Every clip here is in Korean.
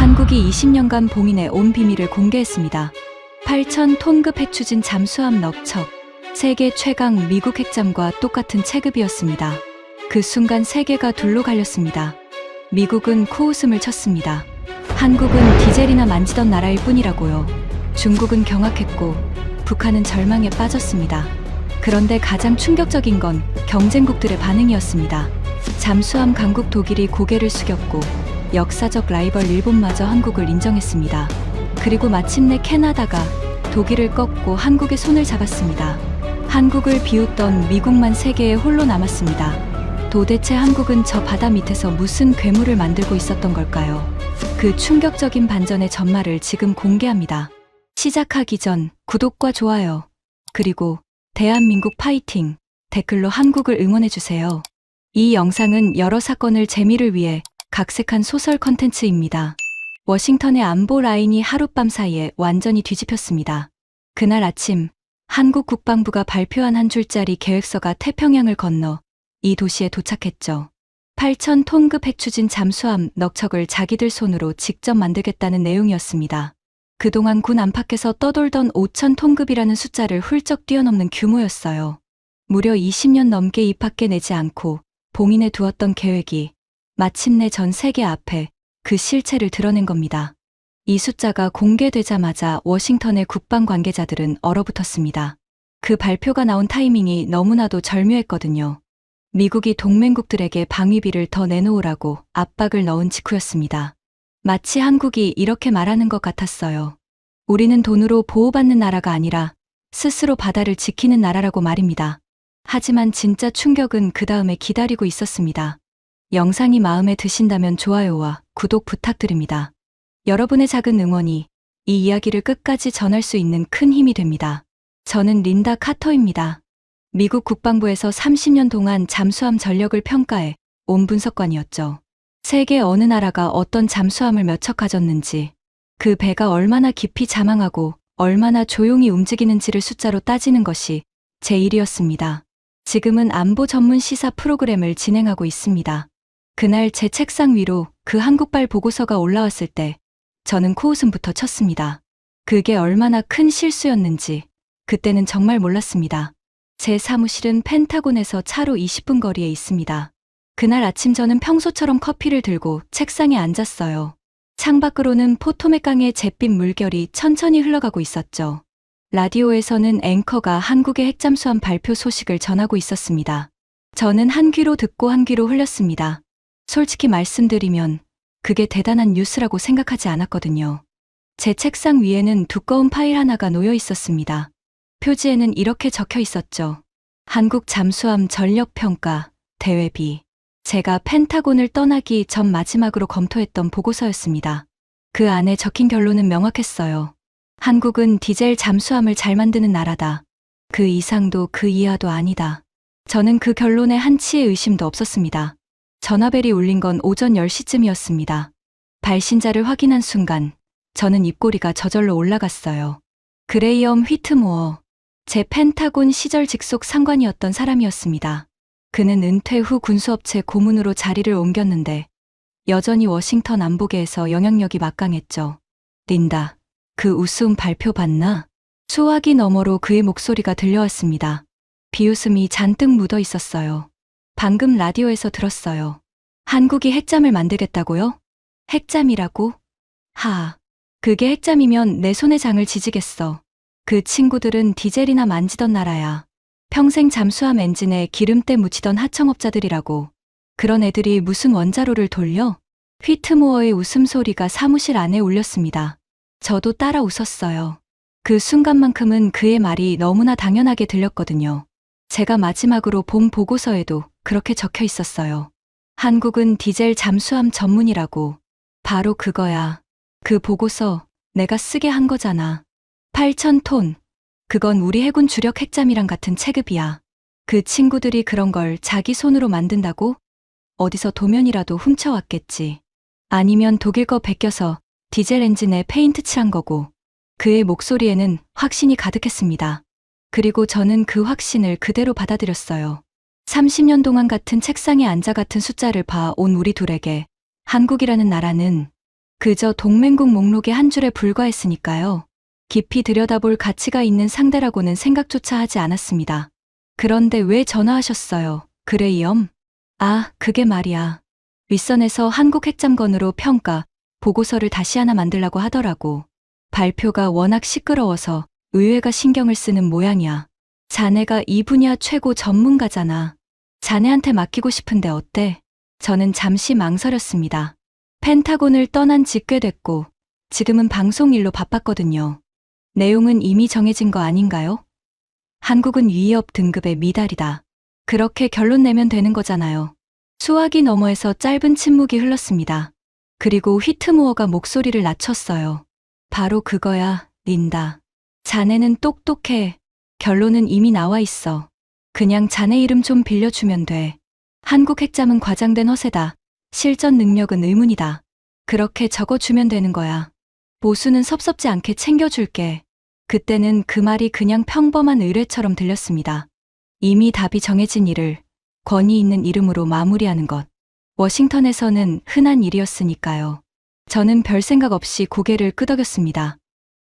한국이 20년간 봉인해 온 비밀을 공개했습니다. 8,000톤급 핵추진 잠수함 넉척. 세계 최강 미국 핵잠과 똑같은 체급이었습니다. 그 순간 세계가 둘로 갈렸습니다. 미국은 코웃음을 쳤습니다. 한국은 디젤이나 만지던 나라일 뿐이라고요. 중국은 경악했고 북한은 절망에 빠졌습니다. 그런데 가장 충격적인 건 경쟁국들의 반응이었습니다. 잠수함 강국 독일이 고개를 숙였고 역사적 라이벌 일본마저 한국을 인정했습니다. 그리고 마침내 캐나다가 독일을 꺾고 한국의 손을 잡았습니다. 한국을 비웃던 미국만 세계에 홀로 남았습니다. 도대체 한국은 저 바다 밑에서 무슨 괴물을 만들고 있었던 걸까요? 그 충격적인 반전의 전말을 지금 공개합니다. 시작하기 전 구독과 좋아요, 그리고 대한민국 파이팅 댓글로 한국을 응원해주세요. 이 영상은 여러 사건을 재미를 위해 각색한 소설 컨텐츠입니다. 워싱턴의 안보 라인이 하룻밤 사이에 완전히 뒤집혔습니다. 그날 아침 한국 국방부가 발표한 한 줄짜리 계획서가 태평양을 건너 이 도시에 도착했죠. 8,000톤급 핵추진 잠수함 넉척을 자기들 손으로 직접 만들겠다는 내용이었습니다. 그동안 군 안팎에서 떠돌던 5,000톤급이라는 숫자를 훌쩍 뛰어넘는 규모였어요. 무려 20년 넘게 입 밖에 내지 않고 봉인해 두었던 계획이 마침내 전 세계 앞에 그 실체를 드러낸 겁니다. 이 숫자가 공개되자마자 워싱턴의 국방 관계자들은 얼어붙었습니다. 그 발표가 나온 타이밍이 너무나도 절묘했거든요. 미국이 동맹국들에게 방위비를 더 내놓으라고 압박을 넣은 직후였습니다. 마치 한국이 이렇게 말하는 것 같았어요. 우리는 돈으로 보호받는 나라가 아니라 스스로 바다를 지키는 나라라고 말입니다. 하지만 진짜 충격은 그 다음에 기다리고 있었습니다. 영상이 마음에 드신다면 좋아요와 구독 부탁드립니다. 여러분의 작은 응원이 이 이야기를 끝까지 전할 수 있는 큰 힘이 됩니다. 저는 린다 카터입니다. 미국 국방부에서 30년 동안 잠수함 전력을 평가해 온 분석관이었죠. 세계 어느 나라가 어떤 잠수함을 몇 척 가졌는지, 그 배가 얼마나 깊이 자망하고 얼마나 조용히 움직이는지를 숫자로 따지는 것이 제 일이었습니다. 지금은 안보 전문 시사 프로그램을 진행하고 있습니다. 그날 제 책상 위로 그 한국발 보고서가 올라왔을 때 저는 코웃음부터 쳤습니다. 그게 얼마나 큰 실수였는지 그때는 정말 몰랐습니다. 제 사무실은 펜타곤에서 차로 20분 거리에 있습니다. 그날 아침 저는 평소처럼 커피를 들고 책상에 앉았어요. 창밖으로는 포토맥 강의 잿빛 물결이 천천히 흘러가고 있었죠. 라디오에서는 앵커가 한국의 핵잠수함 발표 소식을 전하고 있었습니다. 저는 한 귀로 듣고 한 귀로 흘렸습니다. 솔직히 말씀드리면 그게 대단한 뉴스라고 생각하지 않았거든요. 제 책상 위에는 두꺼운 파일 하나가 놓여 있었습니다. 표지에는 이렇게 적혀 있었죠. 한국 잠수함 전력평가 대회비. 제가 펜타곤을 떠나기 전 마지막으로 검토했던 보고서였습니다. 그 안에 적힌 결론은 명확했어요. 한국은 디젤 잠수함을 잘 만드는 나라다. 그 이상도 그 이하도 아니다. 저는 그 결론에 한치의 의심도 없었습니다. 전화벨이 울린 건 오전 10시쯤이었습니다. 발신자를 확인한 순간 저는 입꼬리가 저절로 올라갔어요. 그레이엄 휘트모어, 제 펜타곤 시절 직속 상관이었던 사람이었습니다. 그는 은퇴 후 군수업체 고문으로 자리를 옮겼는데 여전히 워싱턴 안보계에서 영향력이 막강했죠. 린다, 그 우스운 발표 봤나? 수화기 너머로 그의 목소리가 들려왔습니다. 비웃음이 잔뜩 묻어 있었어요. 방금 라디오에서 들었어요. 한국이 핵잠을 만들겠다고요? 핵잠이라고? 그게 핵잠이면 내 손에 장을 지지겠어. 그 친구들은 디젤이나 만지던 나라야. 평생 잠수함 엔진에 기름때 묻히던 하청업자들이라고. 그런 애들이 무슨 원자로를 돌려? 휘트모어의 웃음소리가 사무실 안에 울렸습니다. 저도 따라 웃었어요. 그 순간만큼은 그의 말이 너무나 당연하게 들렸거든요. 제가 마지막으로 본 보고서에도 그렇게 적혀 있었어요. 한국은 디젤 잠수함 전문이라고. 바로 그거야. 그 보고서 내가 쓰게 한 거잖아. 8,000톤. 그건 우리 해군 주력 핵잠이랑 같은 체급이야. 그 친구들이 그런 걸 자기 손으로 만든다고? 어디서 도면이라도 훔쳐왔겠지. 아니면 독일 거 베껴서 디젤 엔진에 페인트 칠한 거고. 그의 목소리에는 확신이 가득했습니다. 그리고 저는 그 확신을 그대로 받아들였어요. 30년 동안 같은 책상에 앉아 같은 숫자를 봐온 우리 둘에게 한국이라는 나라는 그저 동맹국 목록의 한 줄에 불과했으니까요. 깊이 들여다볼 가치가 있는 상대라고는 생각조차 하지 않았습니다. 그런데 왜 전화하셨어요, 그레이엄? 아, 그게 말이야. 윗선에서 한국 핵잠건으로 평가, 보고서를 다시 하나 만들라고 하더라고. 발표가 워낙 시끄러워서 의회가 신경을 쓰는 모양이야. 자네가 이 분야 최고 전문가잖아. 자네한테 맡기고 싶은데 어때? 저는 잠시 망설였습니다. 펜타곤을 떠난 지 꽤 됐고 지금은 방송 일로 바빴거든요. 내용은 이미 정해진 거 아닌가요? 한국은 위협 등급의 미달이다. 그렇게 결론 내면 되는 거잖아요. 수화기 너머에서 짧은 침묵이 흘렀습니다. 그리고 휘트모어가 목소리를 낮췄어요. 바로 그거야, 린다. 자네는 똑똑해. 결론은 이미 나와 있어. 그냥 자네 이름 좀 빌려주면 돼. 한국 핵잠은 과장된 허세다. 실전 능력은 의문이다. 그렇게 적어주면 되는 거야. 보수는 섭섭지 않게 챙겨줄게. 그때는 그 말이 그냥 평범한 의뢰처럼 들렸습니다. 이미 답이 정해진 일을 권위 있는 이름으로 마무리하는 것. 워싱턴에서는 흔한 일이었으니까요. 저는 별 생각 없이 고개를 끄덕였습니다.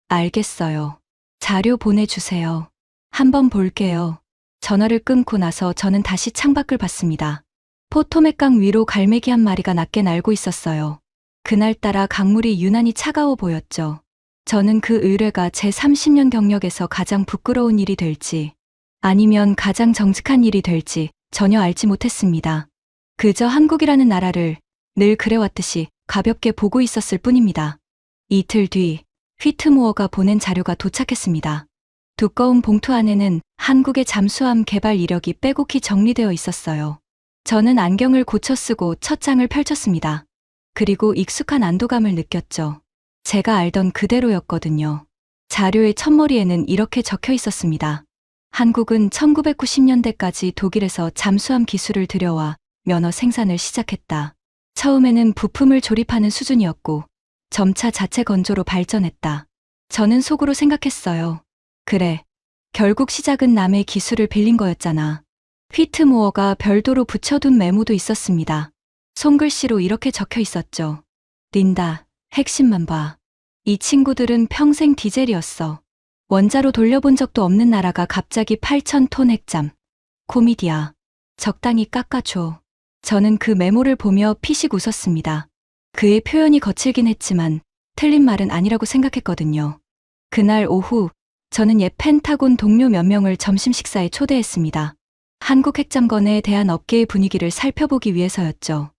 알겠어요. 자료 보내주세요. 한번 볼게요. 전화를 끊고 나서 저는 다시 창밖을 봤습니다. 포토맥강 위로 갈매기 한 마리가 낮게 날고 있었어요. 그날따라 강물이 유난히 차가워 보였죠. 저는 그 의뢰가 제 30년 경력에서 가장 부끄러운 일이 될지 아니면 가장 정직한 일이 될지 전혀 알지 못했습니다. 그저 한국이라는 나라를 늘 그래왔듯이 가볍게 보고 있었을 뿐입니다. 이틀 뒤 휘트모어가 보낸 자료가 도착했습니다. 두꺼운 봉투 안에는 한국의 잠수함 개발 이력이 빼곡히 정리되어 있었어요. 저는 안경을 고쳐 쓰고 첫 장을 펼쳤습니다. 그리고 익숙한 안도감을 느꼈죠. 제가 알던 그대로였거든요. 자료의 첫머리에는 이렇게 적혀 있었습니다. 한국은 1990년대까지 독일에서 잠수함 기술을 들여와 면허 생산을 시작했다. 처음에는 부품을 조립하는 수준이었고 점차 자체 건조로 발전했다. 저는 속으로 생각했어요. 그래, 결국 시작은 남의 기술을 빌린 거였잖아. 휘트모어가 별도로 붙여둔 메모도 있었습니다. 손글씨로 이렇게 적혀 있었죠. 린다, 핵심만 봐. 이 친구들은 평생 디젤이었어. 원자로 돌려본 적도 없는 나라가 갑자기 8,000톤 핵잠. 코미디야. 적당히 깎아줘. 저는 그 메모를 보며 피식 웃었습니다. 그의 표현이 거칠긴 했지만 틀린 말은 아니라고 생각했거든요. 그날 오후 저는 옛 펜타곤 동료 몇 명을 점심 식사에 초대했습니다. 한국 핵잠건에 대한 업계의 분위기를 살펴보기 위해서였죠.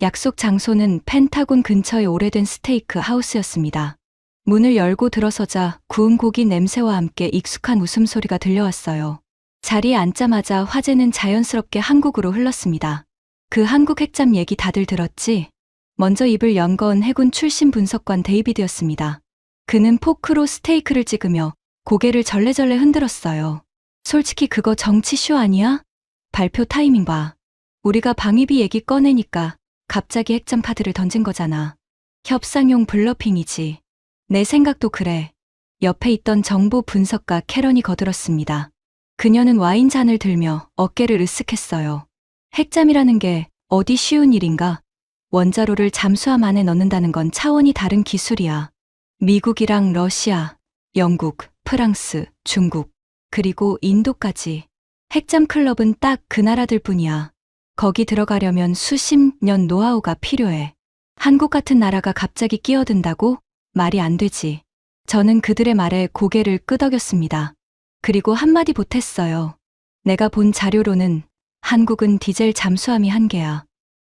약속 장소는 펜타곤 근처의 오래된 스테이크 하우스였습니다. 문을 열고 들어서자 구운 고기 냄새와 함께 익숙한 웃음소리가 들려왔어요. 자리에 앉자마자 화제는 자연스럽게 한국으로 흘렀습니다. 그 한국 핵잠 얘기 다들 들었지? 먼저 입을 연 건 해군 출신 분석관 데이비드였습니다. 그는 포크로 스테이크를 찍으며 고개를 절레절레 흔들었어요. 솔직히 그거 정치쇼 아니야? 발표 타이밍 봐. 우리가 방위비 얘기 꺼내니까 갑자기 핵잠 카드를 던진 거잖아. 협상용 블러핑이지. 내 생각도 그래. 옆에 있던 정보 분석가 캐런이 거들었습니다. 그녀는 와인잔을 들며 어깨를 으쓱했어요. 핵잠이라는 게 어디 쉬운 일인가? 원자로를 잠수함 안에 넣는다는 건 차원이 다른 기술이야. 미국이랑 러시아, 영국, 프랑스, 중국, 그리고 인도까지. 핵잠 클럽은 딱 그 나라들 뿐이야. 거기 들어가려면 수십 년 노하우가 필요해. 한국 같은 나라가 갑자기 끼어든다고? 말이 안 되지. 저는 그들의 말에 고개를 끄덕였습니다. 그리고 한마디 보탰어요. 내가 본 자료로는 한국은 디젤 잠수함이 한 개야.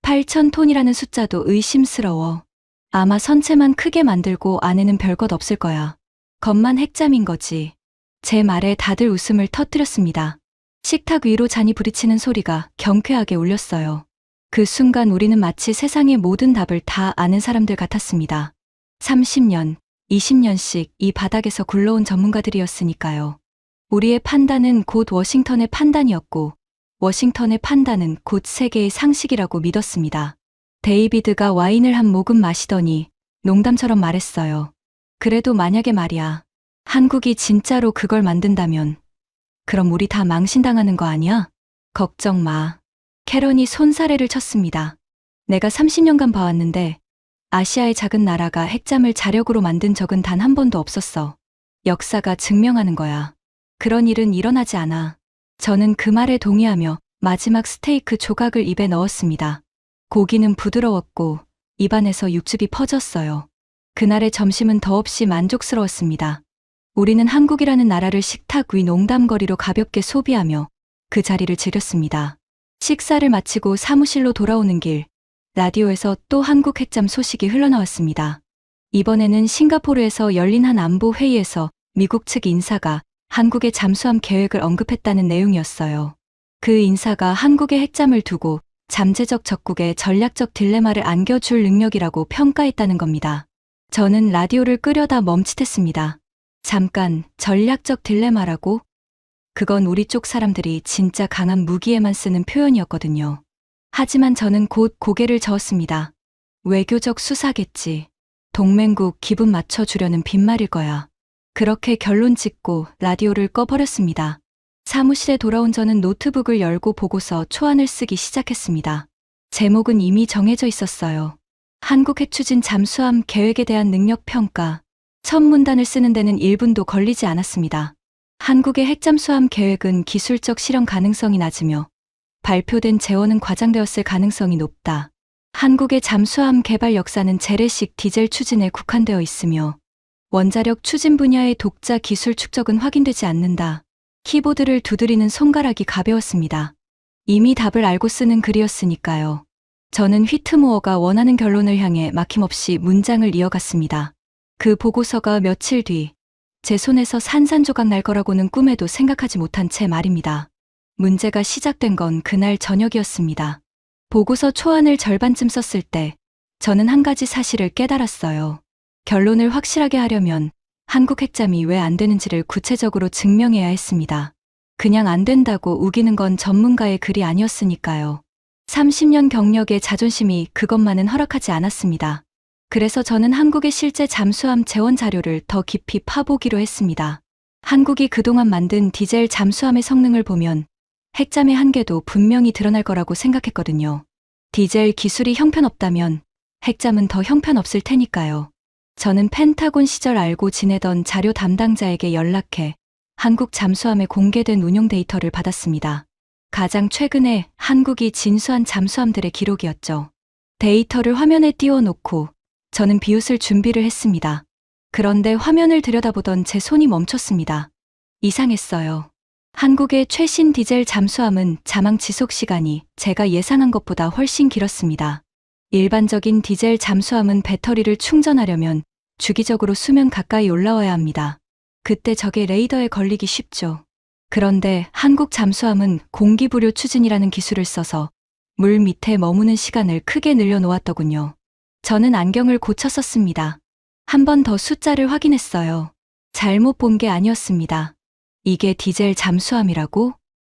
8,000톤이라는 숫자도 의심스러워. 아마 선체만 크게 만들고 안에는 별것 없을 거야. 겉만 핵잠인 거지. 제 말에 다들 웃음을 터뜨렸습니다. 식탁 위로 잔이 부딪히는 소리가 경쾌하게 울렸어요. 그 순간 우리는 마치 세상의 모든 답을 다 아는 사람들 같았습니다. 30년, 20년씩 이 바닥에서 굴러온 전문가들이었으니까요. 우리의 판단은 곧 워싱턴의 판단이었고 워싱턴의 판단은 곧 세계의 상식이라고 믿었습니다. 데이비드가 와인을 한 모금 마시더니 농담처럼 말했어요. 그래도 만약에 말이야. 한국이 진짜로 그걸 만든다면 그럼 우리 다 망신당하는 거 아니야? 걱정 마. 캐런이 손사래를 쳤습니다. 내가 30년간 봐왔는데 아시아의 작은 나라가 핵잠을 자력으로 만든 적은 단 한 번도 없었어. 역사가 증명하는 거야. 그런 일은 일어나지 않아. 저는 그 말에 동의하며 마지막 스테이크 조각을 입에 넣었습니다. 고기는 부드러웠고 입안에서 육즙이 퍼졌어요. 그날의 점심은 더없이 만족스러웠습니다. 우리는 한국이라는 나라를 식탁 위 농담거리로 가볍게 소비하며 그 자리를 즐겼습니다. 식사를 마치고 사무실로 돌아오는 길, 라디오에서 또 한국 핵잠 소식이 흘러나왔습니다. 이번에는 싱가포르에서 열린 한 안보 회의에서 미국 측 인사가 한국의 잠수함 계획을 언급했다는 내용이었어요. 그 인사가 한국의 핵잠을 두고 잠재적 적국에 전략적 딜레마를 안겨줄 능력이라고 평가했다는 겁니다. 저는 라디오를 끄려다 멈칫했습니다. 잠깐, 전략적 딜레마라고? 그건 우리 쪽 사람들이 진짜 강한 무기에만 쓰는 표현이었거든요. 하지만 저는 곧 고개를 저었습니다. 외교적 수사겠지. 동맹국 기분 맞춰주려는 빈말일 거야. 그렇게 결론 짓고 라디오를 꺼버렸습니다. 사무실에 돌아온 저는 노트북을 열고 보고서 초안을 쓰기 시작했습니다. 제목은 이미 정해져 있었어요. 한국 핵추진 잠수함 계획에 대한 능력평가. 첫 문단을 쓰는 데는 1분도 걸리지 않았습니다. 한국의 핵잠수함 계획은 기술적 실현 가능성이 낮으며 발표된 재원은 과장되었을 가능성이 높다. 한국의 잠수함 개발 역사는 재래식 디젤 추진에 국한되어 있으며 원자력 추진 분야의 독자 기술 축적은 확인되지 않는다. 키보드를 두드리는 손가락이 가벼웠습니다. 이미 답을 알고 쓰는 글이었으니까요. 저는 휘트모어가 원하는 결론을 향해 막힘없이 문장을 이어갔습니다. 그 보고서가 며칠 뒤 제 손에서 산산조각 날 거라고는 꿈에도 생각하지 못한 채 말입니다. 문제가 시작된 건 그날 저녁이었습니다. 보고서 초안을 절반쯤 썼을 때 저는 한 가지 사실을 깨달았어요. 결론을 확실하게 하려면 한국 핵잠이 왜 안 되는지를 구체적으로 증명해야 했습니다. 그냥 안 된다고 우기는 건 전문가의 글이 아니었으니까요. 30년 경력의 자존심이 그것만은 허락하지 않았습니다. 그래서 저는 한국의 실제 잠수함 재원 자료를 더 깊이 파보기로 했습니다. 한국이 그동안 만든 디젤 잠수함의 성능을 보면 핵잠의 한계도 분명히 드러날 거라고 생각했거든요. 디젤 기술이 형편없다면 핵잠은 더 형편없을 테니까요. 저는 펜타곤 시절 알고 지내던 자료 담당자에게 연락해 한국 잠수함에 공개된 운용 데이터를 받았습니다. 가장 최근에 한국이 진수한 잠수함들의 기록이었죠. 데이터를 화면에 띄워놓고 저는 비웃을 준비를 했습니다. 그런데 화면을 들여다보던 제 손이 멈췄습니다. 이상했어요. 한국의 최신 디젤 잠수함은 자망 지속 시간이 제가 예상한 것보다 훨씬 길었습니다. 일반적인 디젤 잠수함은 배터리를 충전하려면 주기적으로 수면 가까이 올라와야 합니다. 그때 적의 레이더에 걸리기 쉽죠. 그런데 한국 잠수함은 공기부료 추진이라는 기술을 써서 물 밑에 머무는 시간을 크게 늘려놓았더군요. 저는 안경을 고쳐 썼습니다. 한 번 더 숫자를 확인했어요. 잘못 본 게 아니었습니다. 이게 디젤 잠수함이라고?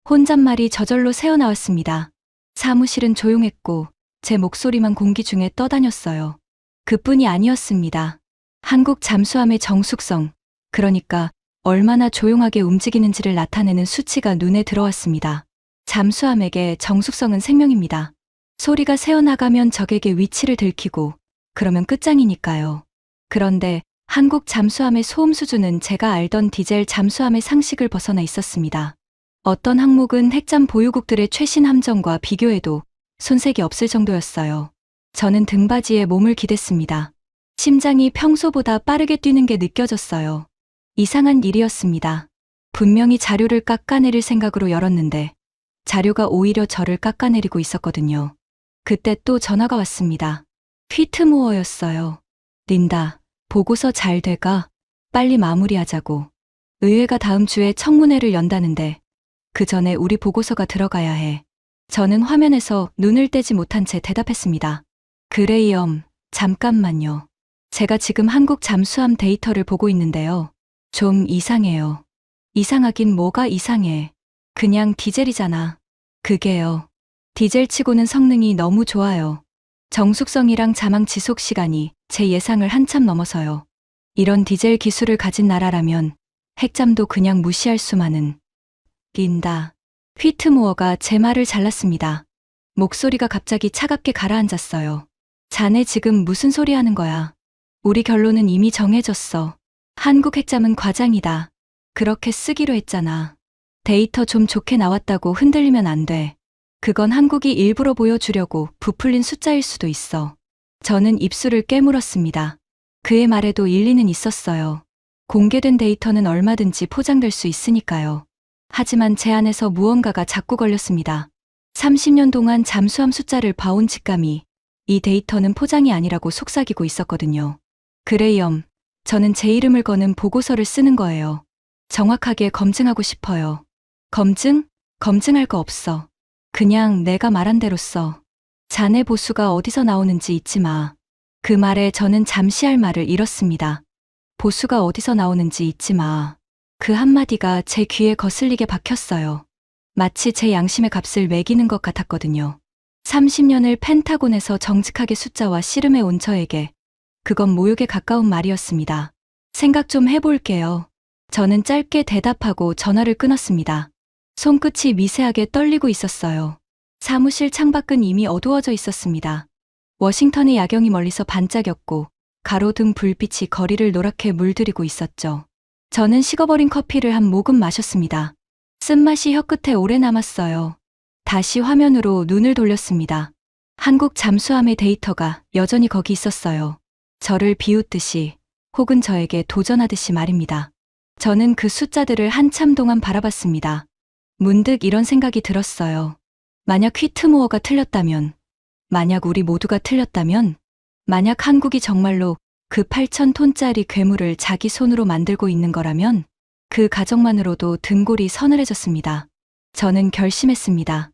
혼잣말이 저절로 새어나왔습니다. 사무실은 조용했고 제 목소리만 공기 중에 떠다녔어요. 그뿐이 아니었습니다. 한국 잠수함의 정숙성, 그러니까 얼마나 조용하게 움직이는지를 나타내는 수치가 눈에 들어왔습니다. 잠수함에게 정숙성은 생명입니다. 소리가 새어나가면 적에게 위치를 들키고 그러면 끝장이니까요. 그런데 한국 잠수함의 소음 수준은 제가 알던 디젤 잠수함의 상식을 벗어나 있었습니다. 어떤 항목은 핵잠 보유국들의 최신 함정과 비교해도 손색이 없을 정도였어요. 저는 등받이에 몸을 기댔습니다. 심장이 평소보다 빠르게 뛰는 게 느껴졌어요. 이상한 일이었습니다. 분명히 자료를 깎아내릴 생각으로 열었는데 자료가 오히려 저를 깎아내리고 있었거든요. 그때 또 전화가 왔습니다. 휘트모어였어요. 린다, 보고서 잘 돼가? 빨리 마무리하자고. 의회가 다음 주에 청문회를 연다는데 그 전에 우리 보고서가 들어가야 해. 저는 화면에서 눈을 떼지 못한 채 대답했습니다. 그레이엄, 잠깐만요. 제가 지금 한국 잠수함 데이터를 보고 있는데요. 좀 이상해요. 이상하긴 뭐가 이상해. 그냥 디젤이잖아. 그게요. 디젤치고는 성능이 너무 좋아요. 정숙성이랑 자망 지속 시간이 제 예상을 한참 넘어서요. 이런 디젤 기술을 가진 나라라면 핵잠도 그냥 무시할 수만은. 린다. 휘트모어가 제 말을 잘랐습니다. 목소리가 갑자기 차갑게 가라앉았어요. 자네 지금 무슨 소리 하는 거야? 우리 결론은 이미 정해졌어. 한국 핵잠은 과장이다. 그렇게 쓰기로 했잖아. 데이터 좀 좋게 나왔다고 흔들리면 안 돼. 그건 한국이 일부러 보여주려고 부풀린 숫자일 수도 있어. 저는 입술을 깨물었습니다. 그의 말에도 일리는 있었어요. 공개된 데이터는 얼마든지 포장될 수 있으니까요. 하지만 제 안에서 무언가가 자꾸 걸렸습니다. 30년 동안 잠수함 숫자를 봐온 직감이 이 데이터는 포장이 아니라고 속삭이고 있었거든요. 그레이엄, 저는 제 이름을 거는 보고서를 쓰는 거예요. 정확하게 검증하고 싶어요. 검증? 검증할 거 없어. 그냥 내가 말한 대로 써. 자네 보수가 어디서 나오는지 잊지 마. 그 말에 저는 잠시 할 말을 잃었습니다. 보수가 어디서 나오는지 잊지 마. 그 한마디가 제 귀에 거슬리게 박혔어요. 마치 제 양심의 값을 매기는 것 같았거든요. 30년을 펜타곤에서 정직하게 숫자와 씨름해 온 저에게 그건 모욕에 가까운 말이었습니다. 생각 좀 해볼게요. 저는 짧게 대답하고 전화를 끊었습니다. 손끝이 미세하게 떨리고 있었어요. 사무실 창밖은 이미 어두워져 있었습니다. 워싱턴의 야경이 멀리서 반짝였고 가로등 불빛이 거리를 노랗게 물들이고 있었죠. 저는 식어버린 커피를 한 모금 마셨습니다. 쓴맛이 혀끝에 오래 남았어요. 다시 화면으로 눈을 돌렸습니다. 한국 잠수함의 데이터가 여전히 거기 있었어요. 저를 비웃듯이 혹은 저에게 도전하듯이 말입니다. 저는 그 숫자들을 한참 동안 바라봤습니다. 문득 이런 생각이 들었어요. 만약 휘트모어가 틀렸다면, 만약 우리 모두가 틀렸다면, 만약 한국이 정말로 그 8,000톤짜리 괴물을 자기 손으로 만들고 있는 거라면 그 가정만으로도 등골이 서늘해졌습니다. 저는 결심했습니다.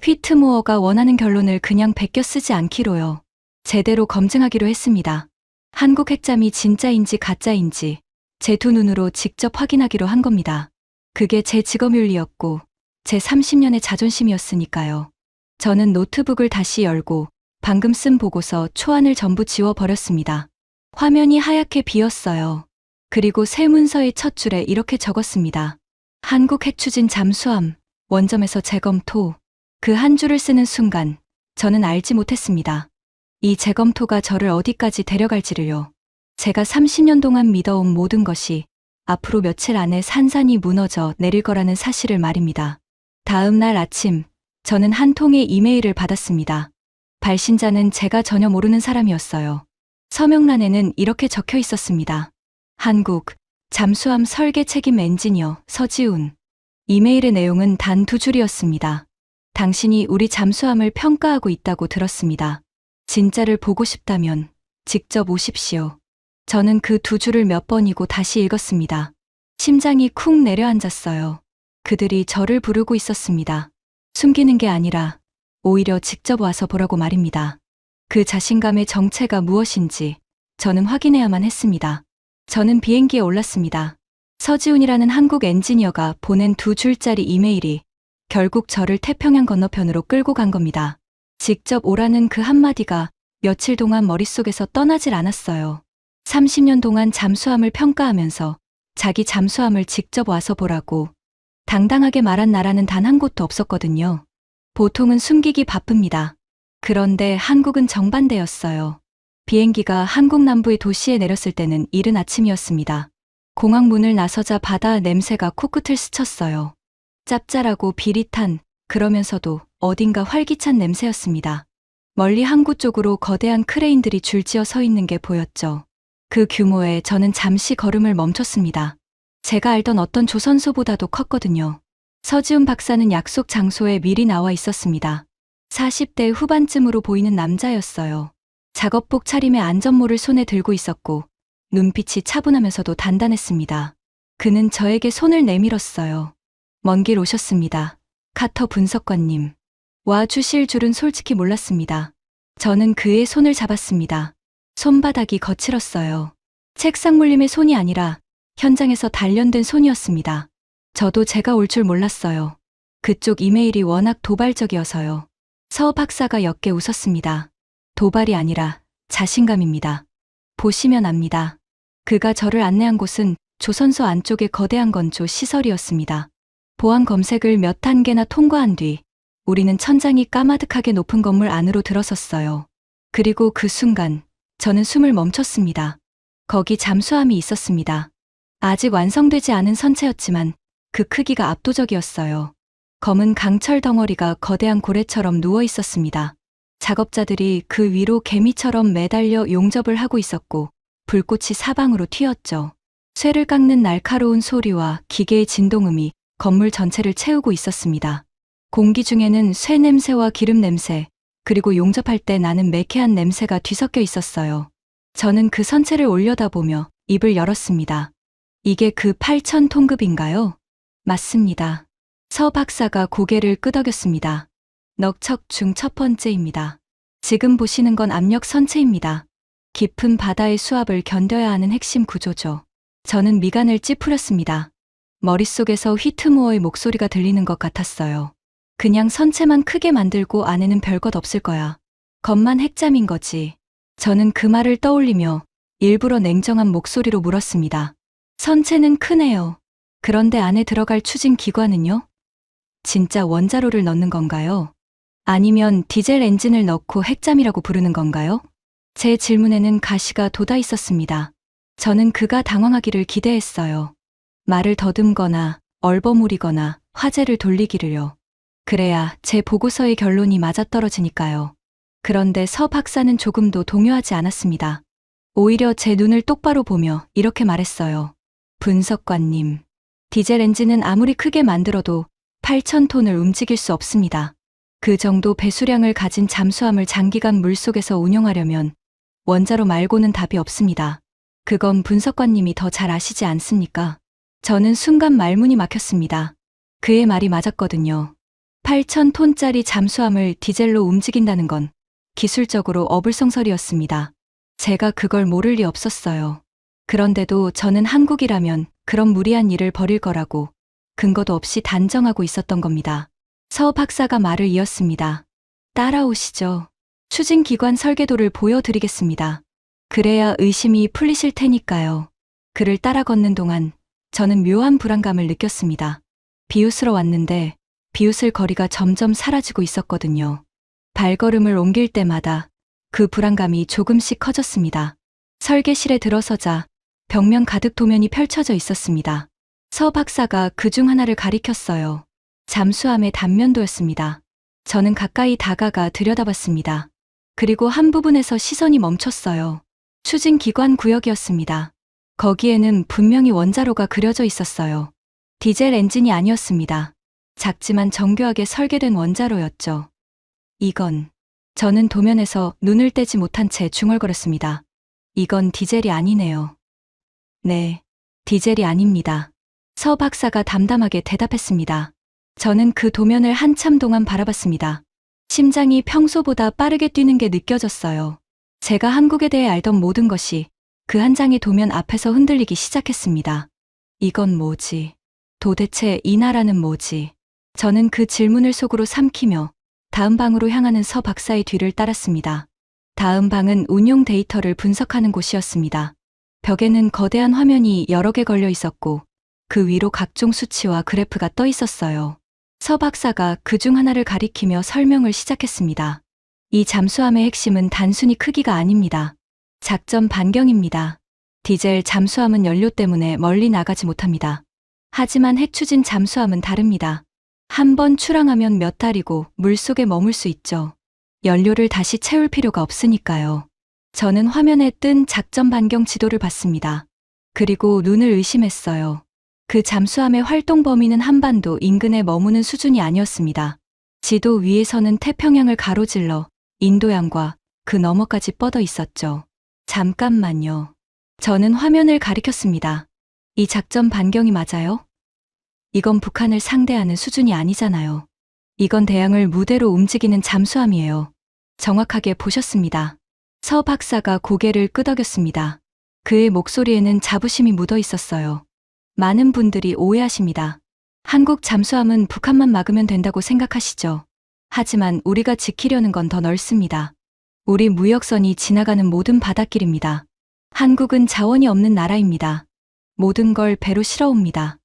휘트모어가 원하는 결론을 그냥 베껴 쓰지 않기로요. 제대로 검증하기로 했습니다. 한국 핵잠이 진짜인지 가짜인지 제 두 눈으로 직접 확인하기로 한 겁니다. 그게 제 직업윤리였고 제 30년의 자존심이었으니까요. 저는 노트북을 다시 열고 방금 쓴 보고서 초안을 전부 지워버렸습니다. 화면이 하얗게 비었어요. 그리고 새 문서의 첫 줄에 이렇게 적었습니다. 한국 핵추진 잠수함, 원점에서 재검토. 그 한 줄을 쓰는 순간 저는 알지 못했습니다. 이 재검토가 저를 어디까지 데려갈지를요. 제가 30년 동안 믿어온 모든 것이 앞으로 며칠 안에 산산이 무너져 내릴 거라는 사실을 말입니다. 다음 날 아침, 저는 한 통의 이메일을 받았습니다. 발신자는 제가 전혀 모르는 사람이었어요. 서명란에는 이렇게 적혀 있었습니다. 한국, 잠수함 설계 책임 엔지니어 서지훈. 이메일의 내용은 단 2줄이었습니다. 당신이 우리 잠수함을 평가하고 있다고 들었습니다. 진짜를 보고 싶다면 직접 오십시오. 저는 그 2줄을 몇 번이고 다시 읽었습니다. 심장이 쿵 내려앉았어요. 그들이 저를 부르고 있었습니다. 숨기는 게 아니라 오히려 직접 와서 보라고 말입니다. 그 자신감의 정체가 무엇인지 저는 확인해야만 했습니다. 저는 비행기에 올랐습니다. 서지훈이라는 한국 엔지니어가 보낸 2줄짜리 이메일이 결국 저를 태평양 건너편으로 끌고 간 겁니다. 직접 오라는 그 한마디가 며칠 동안 머릿속에서 떠나질 않았어요. 30년 동안 잠수함을 평가하면서 자기 잠수함을 직접 와서 보라고 당당하게 말한 나라는 단 한 곳도 없었거든요. 보통은 숨기기 바쁩니다. 그런데 한국은 정반대였어요. 비행기가 한국 남부의 도시에 내렸을 때는 이른 아침이었습니다. 공항 문을 나서자 바다 냄새가 코끝을 스쳤어요. 짭짤하고 비릿한, 그러면서도 어딘가 활기찬 냄새였습니다. 멀리 항구 쪽으로 거대한 크레인들이 줄지어 서 있는 게 보였죠. 그 규모에 저는 잠시 걸음을 멈췄습니다. 제가 알던 어떤 조선소보다도 컸거든요. 서지훈 박사는 약속 장소에 미리 나와 있었습니다. 40대 후반쯤으로 보이는 남자였어요. 작업복 차림에 안전모를 손에 들고 있었고 눈빛이 차분하면서도 단단했습니다. 그는 저에게 손을 내밀었어요. 먼 길 오셨습니다. 카터 분석관님. 와 주실 줄은 솔직히 몰랐습니다. 저는 그의 손을 잡았습니다. 손바닥이 거칠었어요. 책상 물림의 손이 아니라 현장에서 단련된 손이었습니다. 저도 제가 올 줄 몰랐어요. 그쪽 이메일이 워낙 도발적이어서요. 서 박사가 옅게 웃었습니다. 도발이 아니라 자신감입니다. 보시면 압니다. 그가 저를 안내한 곳은 조선소 안쪽의 거대한 건조 시설이었습니다. 보안 검색을 몇 단계나 통과한 뒤 우리는 천장이 까마득하게 높은 건물 안으로 들어섰어요. 그리고 그 순간 저는 숨을 멈췄습니다. 거기 잠수함이 있었습니다. 아직 완성되지 않은 선체였지만 그 크기가 압도적이었어요. 검은 강철 덩어리가 거대한 고래처럼 누워 있었습니다. 작업자들이 그 위로 개미처럼 매달려 용접을 하고 있었고 불꽃이 사방으로 튀었죠. 쇠를 깎는 날카로운 소리와 기계의 진동음이 건물 전체를 채우고 있었습니다. 공기 중에는 쇠 냄새와 기름 냄새, 그리고 용접할 때 나는 매캐한 냄새가 뒤섞여 있었어요. 저는 그 선체를 올려다보며 입을 열었습니다. 이게 그 8,000톤급인가요? 맞습니다. 서 박사가 고개를 끄덕였습니다. 넉척 중 첫 번째입니다. 지금 보시는 건 압력 선체입니다. 깊은 바다의 수압을 견뎌야 하는 핵심 구조죠. 저는 미간을 찌푸렸습니다. 머릿속에서 휘트모어의 목소리가 들리는 것 같았어요. 그냥 선체만 크게 만들고 안에는 별것 없을 거야. 겉만 핵잠인 거지. 저는 그 말을 떠올리며 일부러 냉정한 목소리로 물었습니다. 선체는 크네요. 그런데 안에 들어갈 추진 기관은요? 진짜 원자로를 넣는 건가요? 아니면 디젤 엔진을 넣고 핵잠이라고 부르는 건가요? 제 질문에는 가시가 돋아 있었습니다. 저는 그가 당황하기를 기대했어요. 말을 더듬거나 얼버무리거나 화제를 돌리기를요. 그래야 제 보고서의 결론이 맞아떨어지니까요. 그런데 서 박사는 조금도 동요하지 않았습니다. 오히려 제 눈을 똑바로 보며 이렇게 말했어요. 분석관님, 디젤 엔진은 아무리 크게 만들어도 8,000톤을 움직일 수 없습니다. 그 정도 배수량을 가진 잠수함을 장기간 물속에서 운영하려면 원자로 말고는 답이 없습니다. 그건 분석관님이 더 잘 아시지 않습니까? 저는 순간 말문이 막혔습니다. 그의 말이 맞았거든요. 8,000톤짜리 잠수함을 디젤로 움직인다는 건 기술적으로 어불성설이었습니다. 제가 그걸 모를 리 없었어요. 그런데도 저는 한국이라면 그런 무리한 일을 벌일 거라고 근거도 없이 단정하고 있었던 겁니다. 서 박사가 말을 이었습니다. 따라오시죠. 추진기관 설계도를 보여드리겠습니다. 그래야 의심이 풀리실 테니까요. 그를 따라 걷는 동안 저는 묘한 불안감을 느꼈습니다. 비웃으러 왔는데 비웃을 거리가 점점 사라지고 있었거든요. 발걸음을 옮길 때마다 그 불안감이 조금씩 커졌습니다. 설계실에 들어서자 벽면 가득 도면이 펼쳐져 있었습니다. 서 박사가 그중 하나를 가리켰어요. 잠수함의 단면도였습니다. 저는 가까이 다가가 들여다봤습니다. 그리고 한 부분에서 시선이 멈췄어요. 추진기관 구역이었습니다. 거기에는 분명히 원자로가 그려져 있었어요. 디젤 엔진이 아니었습니다. 작지만 정교하게 설계된 원자로였죠. 저는 도면에서 눈을 떼지 못한 채 중얼거렸습니다. 이건 디젤이 아니네요. 네, 디젤이 아닙니다. 서 박사가 담담하게 대답했습니다. 저는 그 도면을 한참 동안 바라봤습니다. 심장이 평소보다 빠르게 뛰는 게 느껴졌어요. 제가 한국에 대해 알던 모든 것이 그 한 장의 도면 앞에서 흔들리기 시작했습니다. 이건 뭐지? 도대체 이 나라는 뭐지? 저는 그 질문을 속으로 삼키며 다음 방으로 향하는 서 박사의 뒤를 따랐습니다. 다음 방은 운용 데이터를 분석하는 곳이었습니다. 벽에는 거대한 화면이 여러 개 걸려 있었고 그 위로 각종 수치와 그래프가 떠 있었어요. 서 박사가 그중 하나를 가리키며 설명을 시작했습니다. 이 잠수함의 핵심은 단순히 크기가 아닙니다. 작전 반경입니다. 디젤 잠수함은 연료 때문에 멀리 나가지 못합니다. 하지만 핵추진 잠수함은 다릅니다. 한 번 출항하면 몇 달이고 물속에 머물 수 있죠. 연료를 다시 채울 필요가 없으니까요. 저는 화면에 뜬 작전 반경 지도를 봤습니다. 그리고 눈을 의심했어요. 그 잠수함의 활동 범위는 한반도 인근에 머무는 수준이 아니었습니다. 지도 위에서는 태평양을 가로질러 인도양과 그 너머까지 뻗어 있었죠. 잠깐만요. 저는 화면을 가리켰습니다. 이 작전 반경이 맞아요? 이건 북한을 상대하는 수준이 아니잖아요. 이건 대양을 무대로 움직이는 잠수함이에요. 정확하게 보셨습니다. 서 박사가 고개를 끄덕였습니다. 그의 목소리에는 자부심이 묻어 있었어요. 많은 분들이 오해하십니다. 한국 잠수함은 북한만 막으면 된다고 생각하시죠. 하지만 우리가 지키려는 건 더 넓습니다. 우리 무역선이 지나가는 모든 바닷길입니다. 한국은 자원이 없는 나라입니다. 모든 걸 배로 실어옵니다.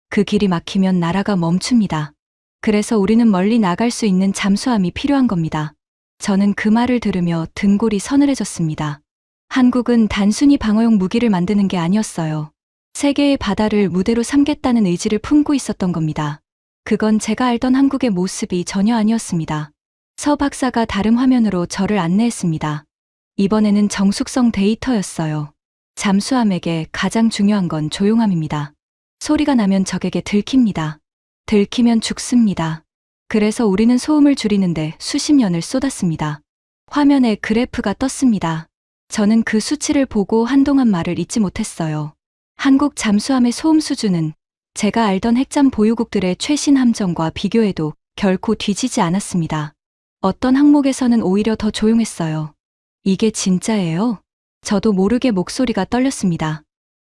그 길이 막히면 나라가 멈춥니다. 그래서 우리는 멀리 나갈 수 있는 잠수함이 필요한 겁니다. 저는 그 말을 들으며 등골이 서늘해졌습니다. 한국은 단순히 방어용 무기를 만드는 게 아니었어요. 세계의 바다를 무대로 삼겠다는 의지를 품고 있었던 겁니다. 그건 제가 알던 한국의 모습이 전혀 아니었습니다. 서 박사가 다른 화면으로 저를 안내했습니다. 이번에는 정숙성 데이터였어요. 잠수함에게 가장 중요한 건 조용함입니다. 소리가 나면 적에게 들킵니다. 들키면 죽습니다. 그래서 우리는 소음을 줄이는데 수십 년을 쏟았습니다. 화면에 그래프가 떴습니다. 저는 그 수치를 보고 한동안 말을 잇지 못했어요. 한국 잠수함의 소음 수준은 제가 알던 핵잠 보유국들의 최신 함정과 비교해도 결코 뒤지지 않았습니다. 어떤 항목에서는 오히려 더 조용했어요. 이게 진짜예요? 저도 모르게 목소리가 떨렸습니다.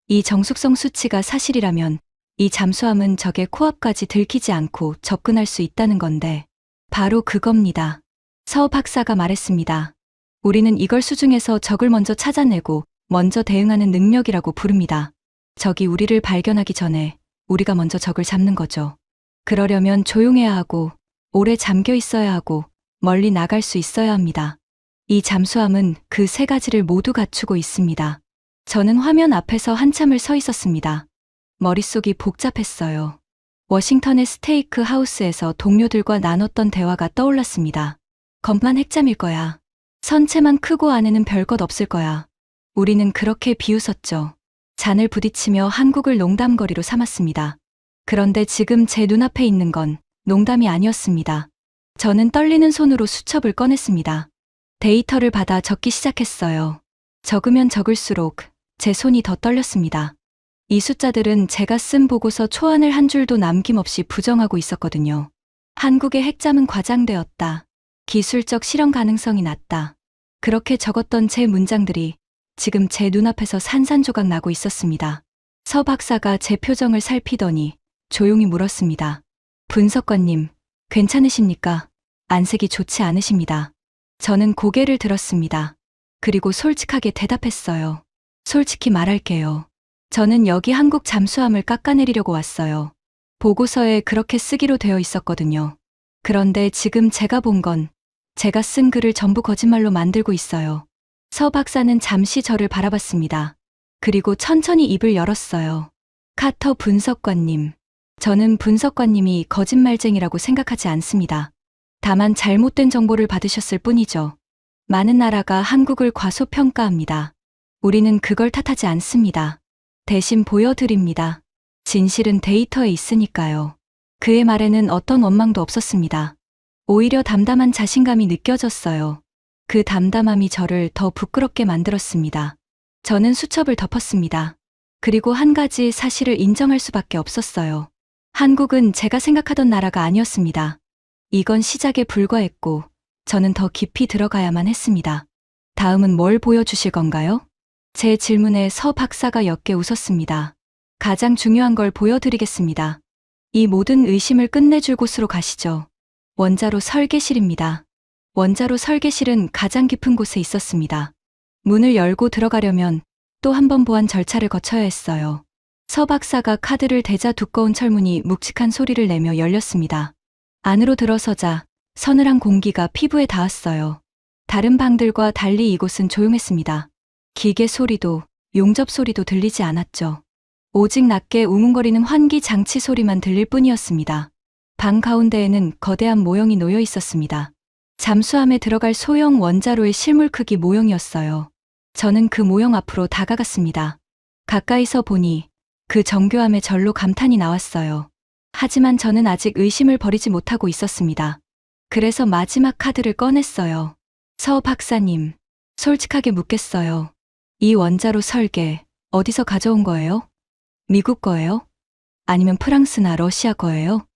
이 정숙성 수치가 사실이라면 이 잠수함은 적의 코앞까지 들키지 않고 접근할 수 있다는 건데 바로 그겁니다. 서 박사가 말했습니다. 우리는 이걸 수중에서 적을 먼저 찾아내고 먼저 대응하는 능력이라고 부릅니다. 적이 우리를 발견하기 전에 우리가 먼저 적을 잡는 거죠. 그러려면 조용해야 하고 오래 잠겨 있어야 하고 멀리 나갈 수 있어야 합니다. 이 잠수함은 그 세 가지를 모두 갖추고 있습니다. 저는 화면 앞에서 한참을 서 있었습니다. 머릿속이 복잡했어요. 워싱턴의 스테이크 하우스에서 동료들과 나눴던 대화가 떠올랐습니다. 겁만 핵잠일 거야. 선체만 크고 안에는 별것 없을 거야. 우리는 그렇게 비웃었죠. 잔을 부딪히며 한국을 농담거리로 삼았습니다. 그런데 지금 제 눈앞에 있는 건 농담이 아니었습니다. 저는 떨리는 손으로 수첩을 꺼냈습니다. 데이터를 받아 적기 시작했어요. 적으면 적을수록 제 손이 더 떨렸습니다. 이 숫자들은 제가 쓴 보고서 초안을 한 줄도 남김없이 부정하고 있었거든요. 한국의 핵잠은 과장되었다. 기술적 실현 가능성이 낮다. 그렇게 적었던 제 문장들이 지금 제 눈앞에서 산산조각 나고 있었습니다. 서 박사가 제 표정을 살피더니 조용히 물었습니다. 분석관님, 괜찮으십니까? 안색이 좋지 않으십니다. 저는 고개를 들었습니다. 그리고 솔직하게 대답했어요. 솔직히 말할게요. 저는 여기 한국 잠수함을 깎아내리려고 왔어요. 보고서에 그렇게 쓰기로 되어 있었거든요. 그런데 지금 제가 본 건 제가 쓴 글을 전부 거짓말로 만들고 있어요. 서 박사는 잠시 저를 바라봤습니다. 그리고 천천히 입을 열었어요. 카터 분석관님, 저는 분석관님이 거짓말쟁이라고 생각하지 않습니다. 다만 잘못된 정보를 받으셨을 뿐이죠. 많은 나라가 한국을 과소평가합니다. 우리는 그걸 탓하지 않습니다. 대신 보여드립니다. 진실은 데이터에 있으니까요. 그의 말에는 어떤 원망도 없었습니다. 오히려 담담한 자신감이 느껴졌어요. 그 담담함이 저를 더 부끄럽게 만들었습니다. 저는 수첩을 덮었습니다. 그리고 한 가지 사실을 인정할 수밖에 없었어요. 한국은 제가 생각하던 나라가 아니었습니다. 이건 시작에 불과했고 저는 더 깊이 들어가야만 했습니다. 다음은 뭘 보여주실 건가요? 제 질문에 서 박사가 옅게 웃었습니다. 가장 중요한 걸 보여드리겠습니다. 이 모든 의심을 끝내줄 곳으로 가시죠. 원자로 설계실입니다. 원자로 설계실은 가장 깊은 곳에 있었습니다. 문을 열고 들어가려면 또 한 번 보안 절차를 거쳐야 했어요. 서 박사가 카드를 대자 두꺼운 철문이 묵직한 소리를 내며 열렸습니다. 안으로 들어서자 서늘한 공기가 피부에 닿았어요. 다른 방들과 달리 이곳은 조용했습니다. 기계 소리도 용접 소리도 들리지 않았죠. 오직 낮게 우문거리는 환기 장치 소리만 들릴 뿐이었습니다. 방 가운데에는 거대한 모형이 놓여 있었습니다. 잠수함에 들어갈 소형 원자로의 실물 크기 모형이었어요. 저는 그 모형 앞으로 다가갔습니다. 가까이서 보니 그 정교함에 절로 감탄이 나왔어요. 하지만 저는 아직 의심을 버리지 못하고 있었습니다. 그래서 마지막 카드를 꺼냈어요. 서 박사님, 솔직하게 묻겠어요. 이 원자로 설계 어디서 가져온 거예요? 미국 거예요? 아니면 프랑스나 러시아 거예요?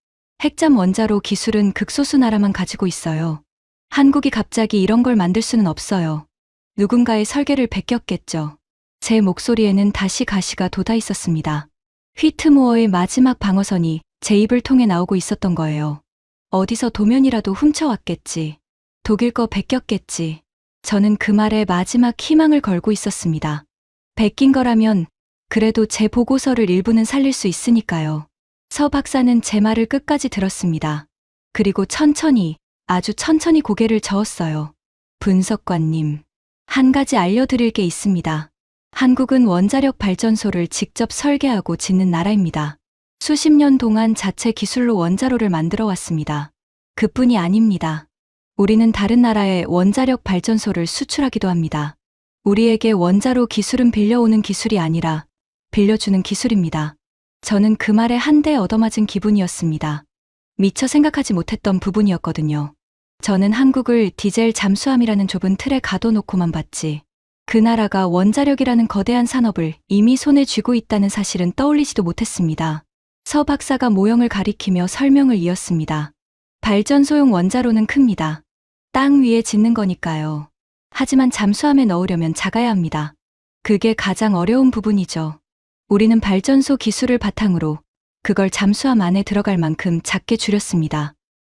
핵잠 원자로 기술은 극소수 나라만 가지고 있어요. 한국이 갑자기 이런 걸 만들 수는 없어요. 누군가의 설계를 베꼈겠죠. 제 목소리에는 다시 가시가 돋아 있었습니다. 휘트모어의 마지막 방어선이 제 입을 통해 나오고 있었던 거예요. 어디서 도면이라도 훔쳐왔겠지. 독일 거 베꼈겠지. 저는 그 말에 마지막 희망을 걸고 있었습니다. 베낀 거라면 그래도 제 보고서를 일부는 살릴 수 있으니까요. 서 박사는 제 말을 끝까지 들었습니다. 그리고 천천히, 아주 천천히 고개를 저었어요. 분석관님, 한 가지 알려드릴 게 있습니다. 한국은 원자력 발전소를 직접 설계하고 짓는 나라입니다. 수십 년 동안 자체 기술로 원자로를 만들어 왔습니다. 그뿐이 아닙니다. 우리는 다른 나라에 원자력 발전소를 수출하기도 합니다. 우리에게 원자로 기술은 빌려오는 기술이 아니라 빌려주는 기술입니다. 저는 그 말에 한 대 얻어맞은 기분이었습니다. 미처 생각하지 못했던 부분이었거든요. 저는 한국을 디젤 잠수함이라는 좁은 틀에 가둬놓고만 봤지. 그 나라가 원자력이라는 거대한 산업을 이미 손에 쥐고 있다는 사실은 떠올리지도 못했습니다. 서 박사가 모형을 가리키며 설명을 이었습니다. 발전소용 원자로는 큽니다. 땅 위에 짓는 거니까요. 하지만 잠수함에 넣으려면 작아야 합니다. 그게 가장 어려운 부분이죠. 우리는 발전소 기술을 바탕으로 그걸 잠수함 안에 들어갈 만큼 작게 줄였습니다.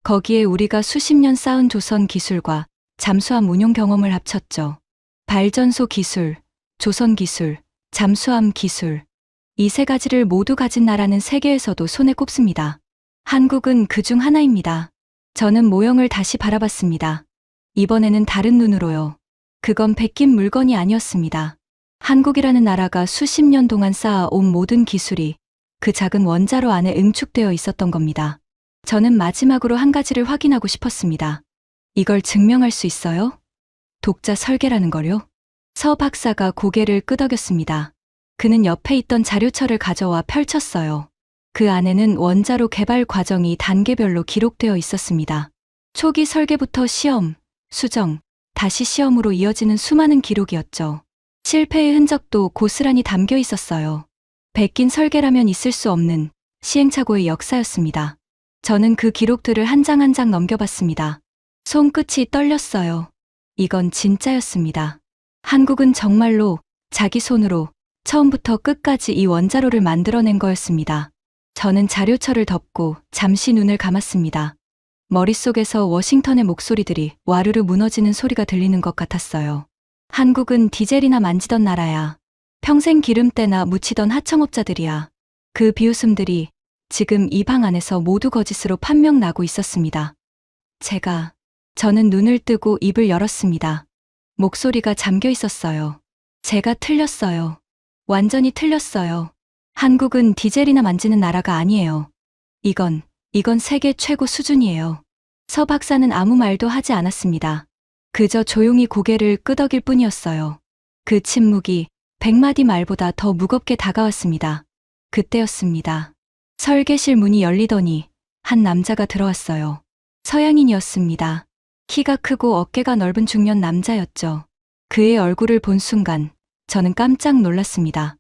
거기에 우리가 수십 년 쌓은 조선 기술과 잠수함 운용 경험을 합쳤죠. 발전소 기술, 조선 기술, 잠수함 기술. 이 세 가지를 모두 가진 나라는 세계에서도 손에 꼽습니다. 한국은 그 중 하나입니다. 저는 모형을 다시 바라봤습니다. 이번에는 다른 눈으로요. 그건 베낀 물건이 아니었습니다. 한국이라는 나라가 수십 년 동안 쌓아온 모든 기술이 그 작은 원자로 안에 응축되어 있었던 겁니다. 저는 마지막으로 한 가지를 확인하고 싶었습니다. 이걸 증명할 수 있어요? 독자 설계라는 걸요? 서 박사가 고개를 끄덕였습니다. 그는 옆에 있던 자료처를 가져와 펼쳤어요. 그 안에는 원자로 개발 과정이 단계별로 기록되어 있었습니다. 초기 설계부터 시험, 수정, 다시 시험으로 이어지는 수많은 기록이었죠. 실패의 흔적도 고스란히 담겨 있었어요. 베낀 설계라면 있을 수 없는 시행착오의 역사였습니다. 저는 그 기록들을 한 장 한 장 넘겨봤습니다. 손끝이 떨렸어요. 이건 진짜였습니다. 한국은 정말로 자기 손으로 처음부터 끝까지 이 원자로를 만들어낸 거였습니다. 저는 자료철을 덮고 잠시 눈을 감았습니다. 머릿속에서 워싱턴의 목소리들이 와르르 무너지는 소리가 들리는 것 같았어요. 한국은 디젤이나 만지던 나라야. 평생 기름때나 묻히던 하청업자들이야. 그 비웃음들이 지금 이 방 안에서 모두 거짓으로 판명나고 있었습니다. 저는 눈을 뜨고 입을 열었습니다. 목소리가 잠겨 있었어요. 제가 틀렸어요. 완전히 틀렸어요. 한국은 디젤이나 만지는 나라가 아니에요. 이건 세계 최고 수준이에요. 서 박사는 아무 말도 하지 않았습니다. 그저 조용히 고개를 끄덕일 뿐이었어요. 그 침묵이 100마디 말보다 더 무겁게 다가왔습니다. 그때였습니다. 설계실 문이 열리더니 한 남자가 들어왔어요. 서양인이었습니다. 키가 크고 어깨가 넓은 중년 남자였죠. 그의 얼굴을 본 순간 저는 깜짝 놀랐습니다.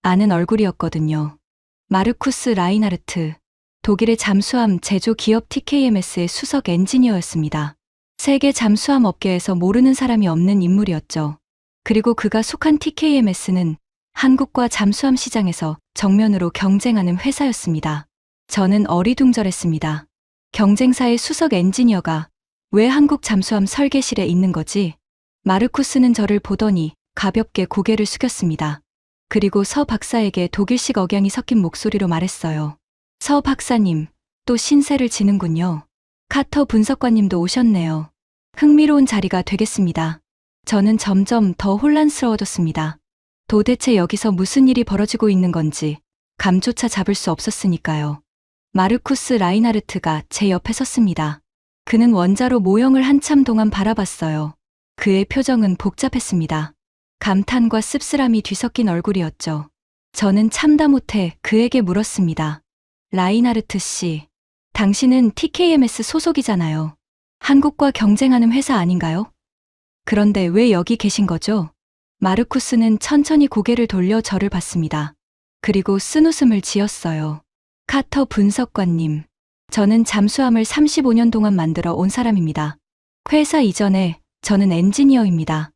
아는 얼굴이었거든요. 마르쿠스 라인하르트, 독일의 잠수함 제조 기업 TKMS의 수석 엔지니어였습니다. 세계 잠수함 업계에서 모르는 사람이 없는 인물이었죠. 그리고 그가 속한 TKMS는 한국과 잠수함 시장에서 정면으로 경쟁하는 회사였습니다. 저는 어리둥절했습니다. 경쟁사의 수석 엔지니어가 왜 한국 잠수함 설계실에 있는 거지? 마르쿠스는 저를 보더니 가볍게 고개를 숙였습니다. 그리고 서 박사에게 독일식 억양이 섞인 목소리로 말했어요. 서 박사님, 또 신세를 지는군요. 카터 분석관님도 오셨네요. 흥미로운 자리가 되겠습니다. 저는 점점 더 혼란스러워졌습니다. 도대체 여기서 무슨 일이 벌어지고 있는 건지 감조차 잡을 수 없었으니까요. 마르쿠스 라인하르트가 제 옆에 섰습니다. 그는 원자로 모형을 한참 동안 바라봤어요. 그의 표정은 복잡했습니다. 감탄과 씁쓸함이 뒤섞인 얼굴이었죠. 저는 참다 못해 그에게 물었습니다. 라인하르트 씨, 당신은 TKMS 소속이잖아요. 한국과 경쟁하는 회사 아닌가요? 그런데 왜 여기 계신 거죠? 마르쿠스는 천천히 고개를 돌려 저를 봤습니다. 그리고 쓴웃음을 지었어요. 카터 분석관님, 저는 잠수함을 35년 동안 만들어 온 사람입니다. 회사 이전에 저는 엔지니어입니다.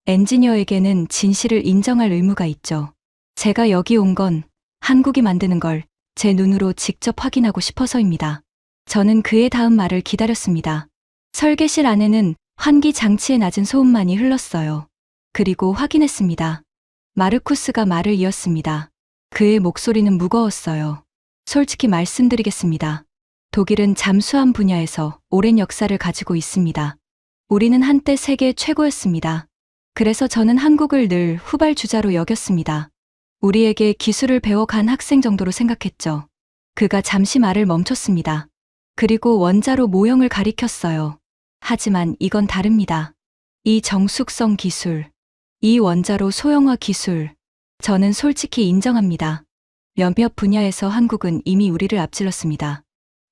엔지니어에게는 진실을 인정할 의무가 있죠. 제가 여기 온 건 한국이 만드는 걸 제 눈으로 직접 확인하고 싶어서입니다. 저는 그의 다음 말을 기다렸습니다. 설계실 안에는 환기 장치의 낮은 소음만이 흘렀어요. 그리고 확인했습니다. 마르쿠스가 말을 이었습니다. 그의 목소리는 무거웠어요. 솔직히 말씀드리겠습니다. 독일은 잠수함 분야에서 오랜 역사를 가지고 있습니다. 우리는 한때 세계 최고였습니다. 그래서 저는 한국을 늘 후발주자로 여겼습니다. 우리에게 기술을 배워간 학생 정도로 생각했죠. 그가 잠시 말을 멈췄습니다. 그리고 원자로 모형을 가리켰어요. 하지만 이건 다릅니다. 이 정숙성 기술, 이 원자로 소형화 기술, 저는 솔직히 인정합니다. 몇몇 분야에서 한국은 이미 우리를 앞질렀습니다.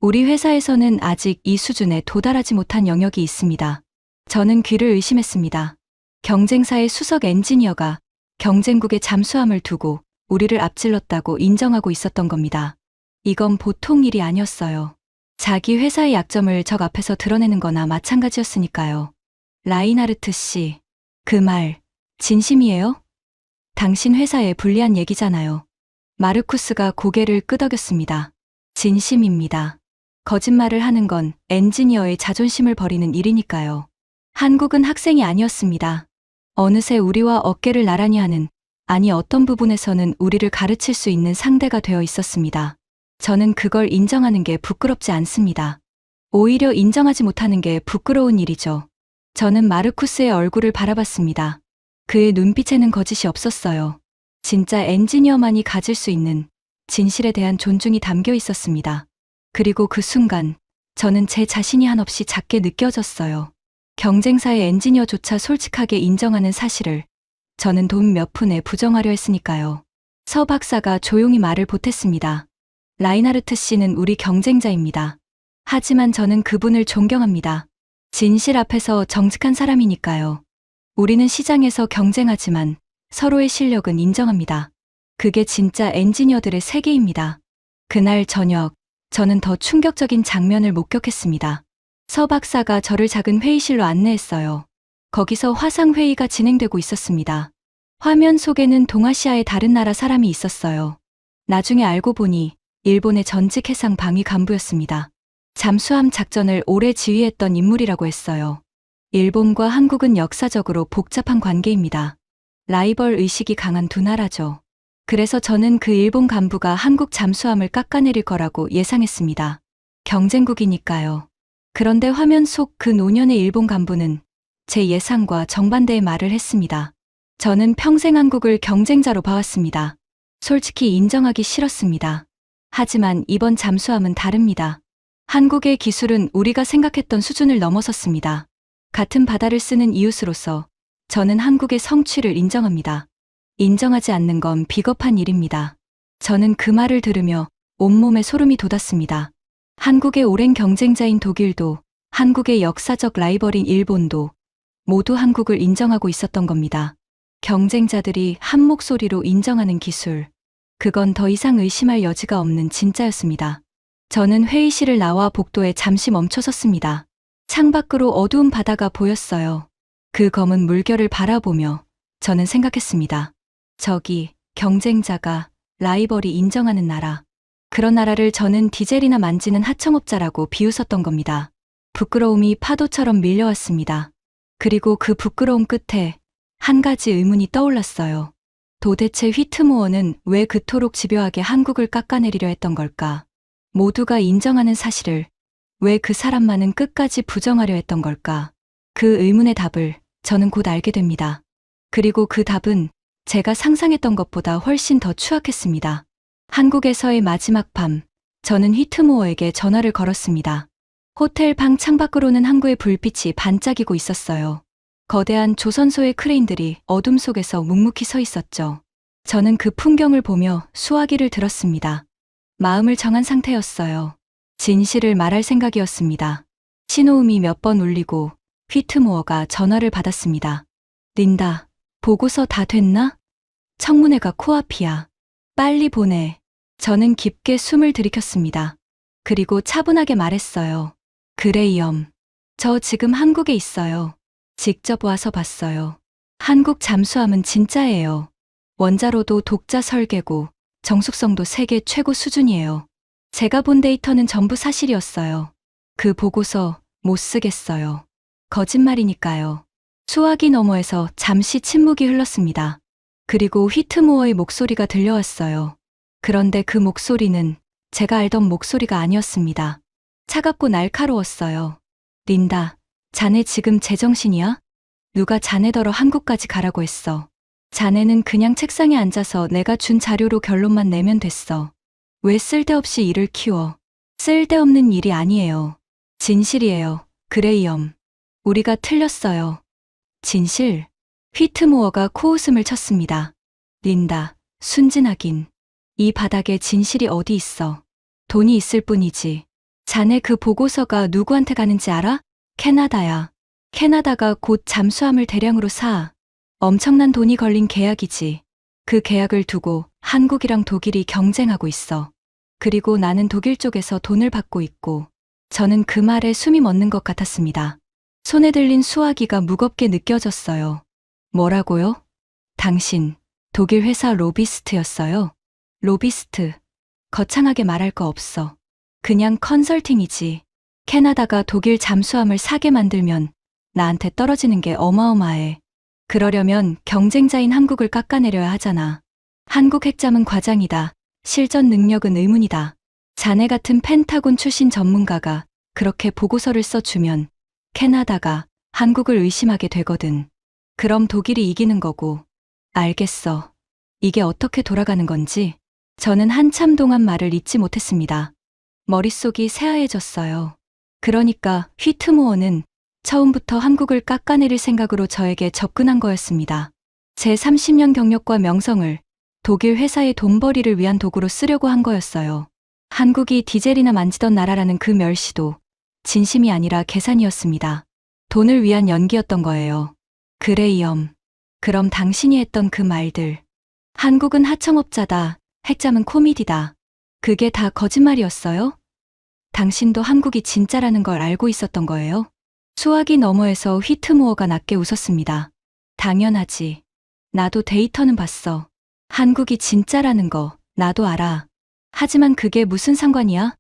우리 회사에서는 아직 이 수준에 도달하지 못한 영역이 있습니다. 저는 귀를 의심했습니다. 경쟁사의 수석 엔지니어가 경쟁국의 잠수함을 두고 우리를 앞질렀다고 인정하고 있었던 겁니다. 이건 보통 일이 아니었어요. 자기 회사의 약점을 적 앞에서 드러내는 거나 마찬가지였으니까요. 라인하르트 씨, 그 말 진심이에요? 당신 회사에 불리한 얘기잖아요. 마르쿠스가 고개를 끄덕였습니다. 진심입니다. 거짓말을 하는 건 엔지니어의 자존심을 버리는 일이니까요. 한국은 학생이 아니었습니다. 어느새 우리와 어깨를 나란히 하는, 아니 어떤 부분에서는 우리를 가르칠 수 있는 상대가 되어 있었습니다. 저는 그걸 인정하는 게 부끄럽지 않습니다. 오히려 인정하지 못하는 게 부끄러운 일이죠. 저는 마르쿠스의 얼굴을 바라봤습니다. 그의 눈빛에는 거짓이 없었어요. 진짜 엔지니어만이 가질 수 있는 진실에 대한 존중이 담겨 있었습니다. 그리고 그 순간 저는 제 자신이 한없이 작게 느껴졌어요. 경쟁사의 엔지니어조차 솔직하게 인정하는 사실을 저는 돈 몇 푼에 부정하려 했으니까요. 서 박사가 조용히 말을 보탰습니다. 라인하르트 씨는 우리 경쟁자입니다. 하지만 저는 그분을 존경합니다. 진실 앞에서 정직한 사람이니까요. 우리는 시장에서 경쟁하지만 서로의 실력은 인정합니다. 그게 진짜 엔지니어들의 세계입니다. 그날 저녁, 저는 더 충격적인 장면을 목격했습니다. 서 박사가 저를 작은 회의실로 안내했어요. 거기서 화상회의가 진행되고 있었습니다. 화면 속에는 동아시아의 다른 나라 사람이 있었어요. 나중에 알고 보니 일본의 전직 해상 방위 간부였습니다. 잠수함 작전을 오래 지휘했던 인물이라고 했어요. 일본과 한국은 역사적으로 복잡한 관계입니다. 라이벌 의식이 강한 두 나라죠. 그래서 저는 그 일본 간부가 한국 잠수함을 깎아내릴 거라고 예상했습니다. 경쟁국이니까요. 그런데 화면 속 그 노년의 일본 간부는 제 예상과 정반대의 말을 했습니다. 저는 평생 한국을 경쟁자로 봐왔습니다. 솔직히 인정하기 싫었습니다. 하지만 이번 잠수함은 다릅니다. 한국의 기술은 우리가 생각했던 수준을 넘어섰습니다. 같은 바다를 쓰는 이웃으로서 저는 한국의 성취를 인정합니다. 인정하지 않는 건 비겁한 일입니다. 저는 그 말을 들으며 온몸에 소름이 돋았습니다. 한국의 오랜 경쟁자인 독일도, 한국의 역사적 라이벌인 일본도 모두 한국을 인정하고 있었던 겁니다. 경쟁자들이 한 목소리로 인정하는 기술, 그건 더 이상 의심할 여지가 없는 진짜였습니다. 저는 회의실을 나와 복도에 잠시 멈춰 섰습니다. 창밖으로 어두운 바다가 보였어요. 그 검은 물결을 바라보며 저는 생각했습니다. 저기 경쟁자가, 라이벌이 인정하는 나라. 그런 나라를 저는 디젤이나 만지는 하청업자라고 비웃었던 겁니다. 부끄러움이 파도처럼 밀려왔습니다. 그리고 그 부끄러움 끝에 한 가지 의문이 떠올랐어요. 도대체 휘트모어는 왜 그토록 집요하게 한국을 깎아내리려 했던 걸까? 모두가 인정하는 사실을 왜 그 사람만은 끝까지 부정하려 했던 걸까? 그 의문의 답을 저는 곧 알게 됩니다. 그리고 그 답은 제가 상상했던 것보다 훨씬 더 추악했습니다. 한국에서의 마지막 밤, 저는 휘트모어에게 전화를 걸었습니다. 호텔 방 창밖으로는 항구의 불빛이 반짝이고 있었어요. 거대한 조선소의 크레인들이 어둠 속에서 묵묵히 서 있었죠. 저는 그 풍경을 보며 수화기를 들었습니다. 마음을 정한 상태였어요. 진실을 말할 생각이었습니다. 신호음이 몇 번 울리고 휘트모어가 전화를 받았습니다. 린다, 보고서 다 됐나? 청문회가 코앞이야. 빨리 보내. 저는 깊게 숨을 들이켰습니다. 그리고 차분하게 말했어요. 그레이엄, 저 지금 한국에 있어요. 직접 와서 봤어요. 한국 잠수함은 진짜예요. 원자로도 독자 설계고 정숙성도 세계 최고 수준이에요. 제가 본 데이터는 전부 사실이었어요. 그 보고서 못 쓰겠어요. 거짓말이니까요. 수화기 너머에서 잠시 침묵이 흘렀습니다. 그리고 휘트모어의 목소리가 들려왔어요. 그런데 그 목소리는 제가 알던 목소리가 아니었습니다. 차갑고 날카로웠어요. 린다, 자네 지금 제정신이야? 누가 자네더러 한국까지 가라고 했어. 자네는 그냥 책상에 앉아서 내가 준 자료로 결론만 내면 됐어. 왜 쓸데없이 일을 키워? 쓸데없는 일이 아니에요. 진실이에요. 그레이엄. 우리가 틀렸어요. 진실? 휘트모어가 코웃음을 쳤습니다. 린다, 순진하긴. 이 바닥에 진실이 어디 있어. 돈이 있을 뿐이지. 자네 그 보고서가 누구한테 가는지 알아? 캐나다야. 캐나다가 곧 잠수함을 대량으로 사. 엄청난 돈이 걸린 계약이지. 그 계약을 두고 한국이랑 독일이 경쟁하고 있어. 그리고 나는 독일 쪽에서 돈을 받고 있고. 저는 그 말에 숨이 멎는 것 같았습니다. 손에 들린 수화기가 무겁게 느껴졌어요. 뭐라고요? 당신, 독일 회사 로비스트였어요? 로비스트. 거창하게 말할 거 없어. 그냥 컨설팅이지. 캐나다가 독일 잠수함을 사게 만들면 나한테 떨어지는 게 어마어마해. 그러려면 경쟁자인 한국을 깎아내려야 하잖아. 한국 핵잠은 과장이다. 실전 능력은 의문이다. 자네 같은 펜타곤 출신 전문가가 그렇게 보고서를 써주면 캐나다가 한국을 의심하게 되거든. 그럼 독일이 이기는 거고. 알겠어. 이게 어떻게 돌아가는 건지. 저는 한참 동안 말을 잇지 못했습니다. 머릿속이 새하얘졌어요. 그러니까 휘트모어는 처음부터 한국을 깎아내릴 생각으로 저에게 접근한 거였습니다. 제 30년 경력과 명성을 독일 회사의 돈벌이를 위한 도구로 쓰려고 한 거였어요. 한국이 디젤이나 만지던 나라라는 그 멸시도 진심이 아니라 계산이었습니다. 돈을 위한 연기였던 거예요. 그레이엄. 그럼 당신이 했던 그 말들. 한국은 하청업자다. 핵잠은 코미디다. 그게 다 거짓말이었어요? 당신도 한국이 진짜라는 걸 알고 있었던 거예요? 수화기 너머에서 휘트모어가 낮게 웃었습니다. 당연하지. 나도 데이터는 봤어. 한국이 진짜라는 거 나도 알아. 하지만 그게 무슨 상관이야?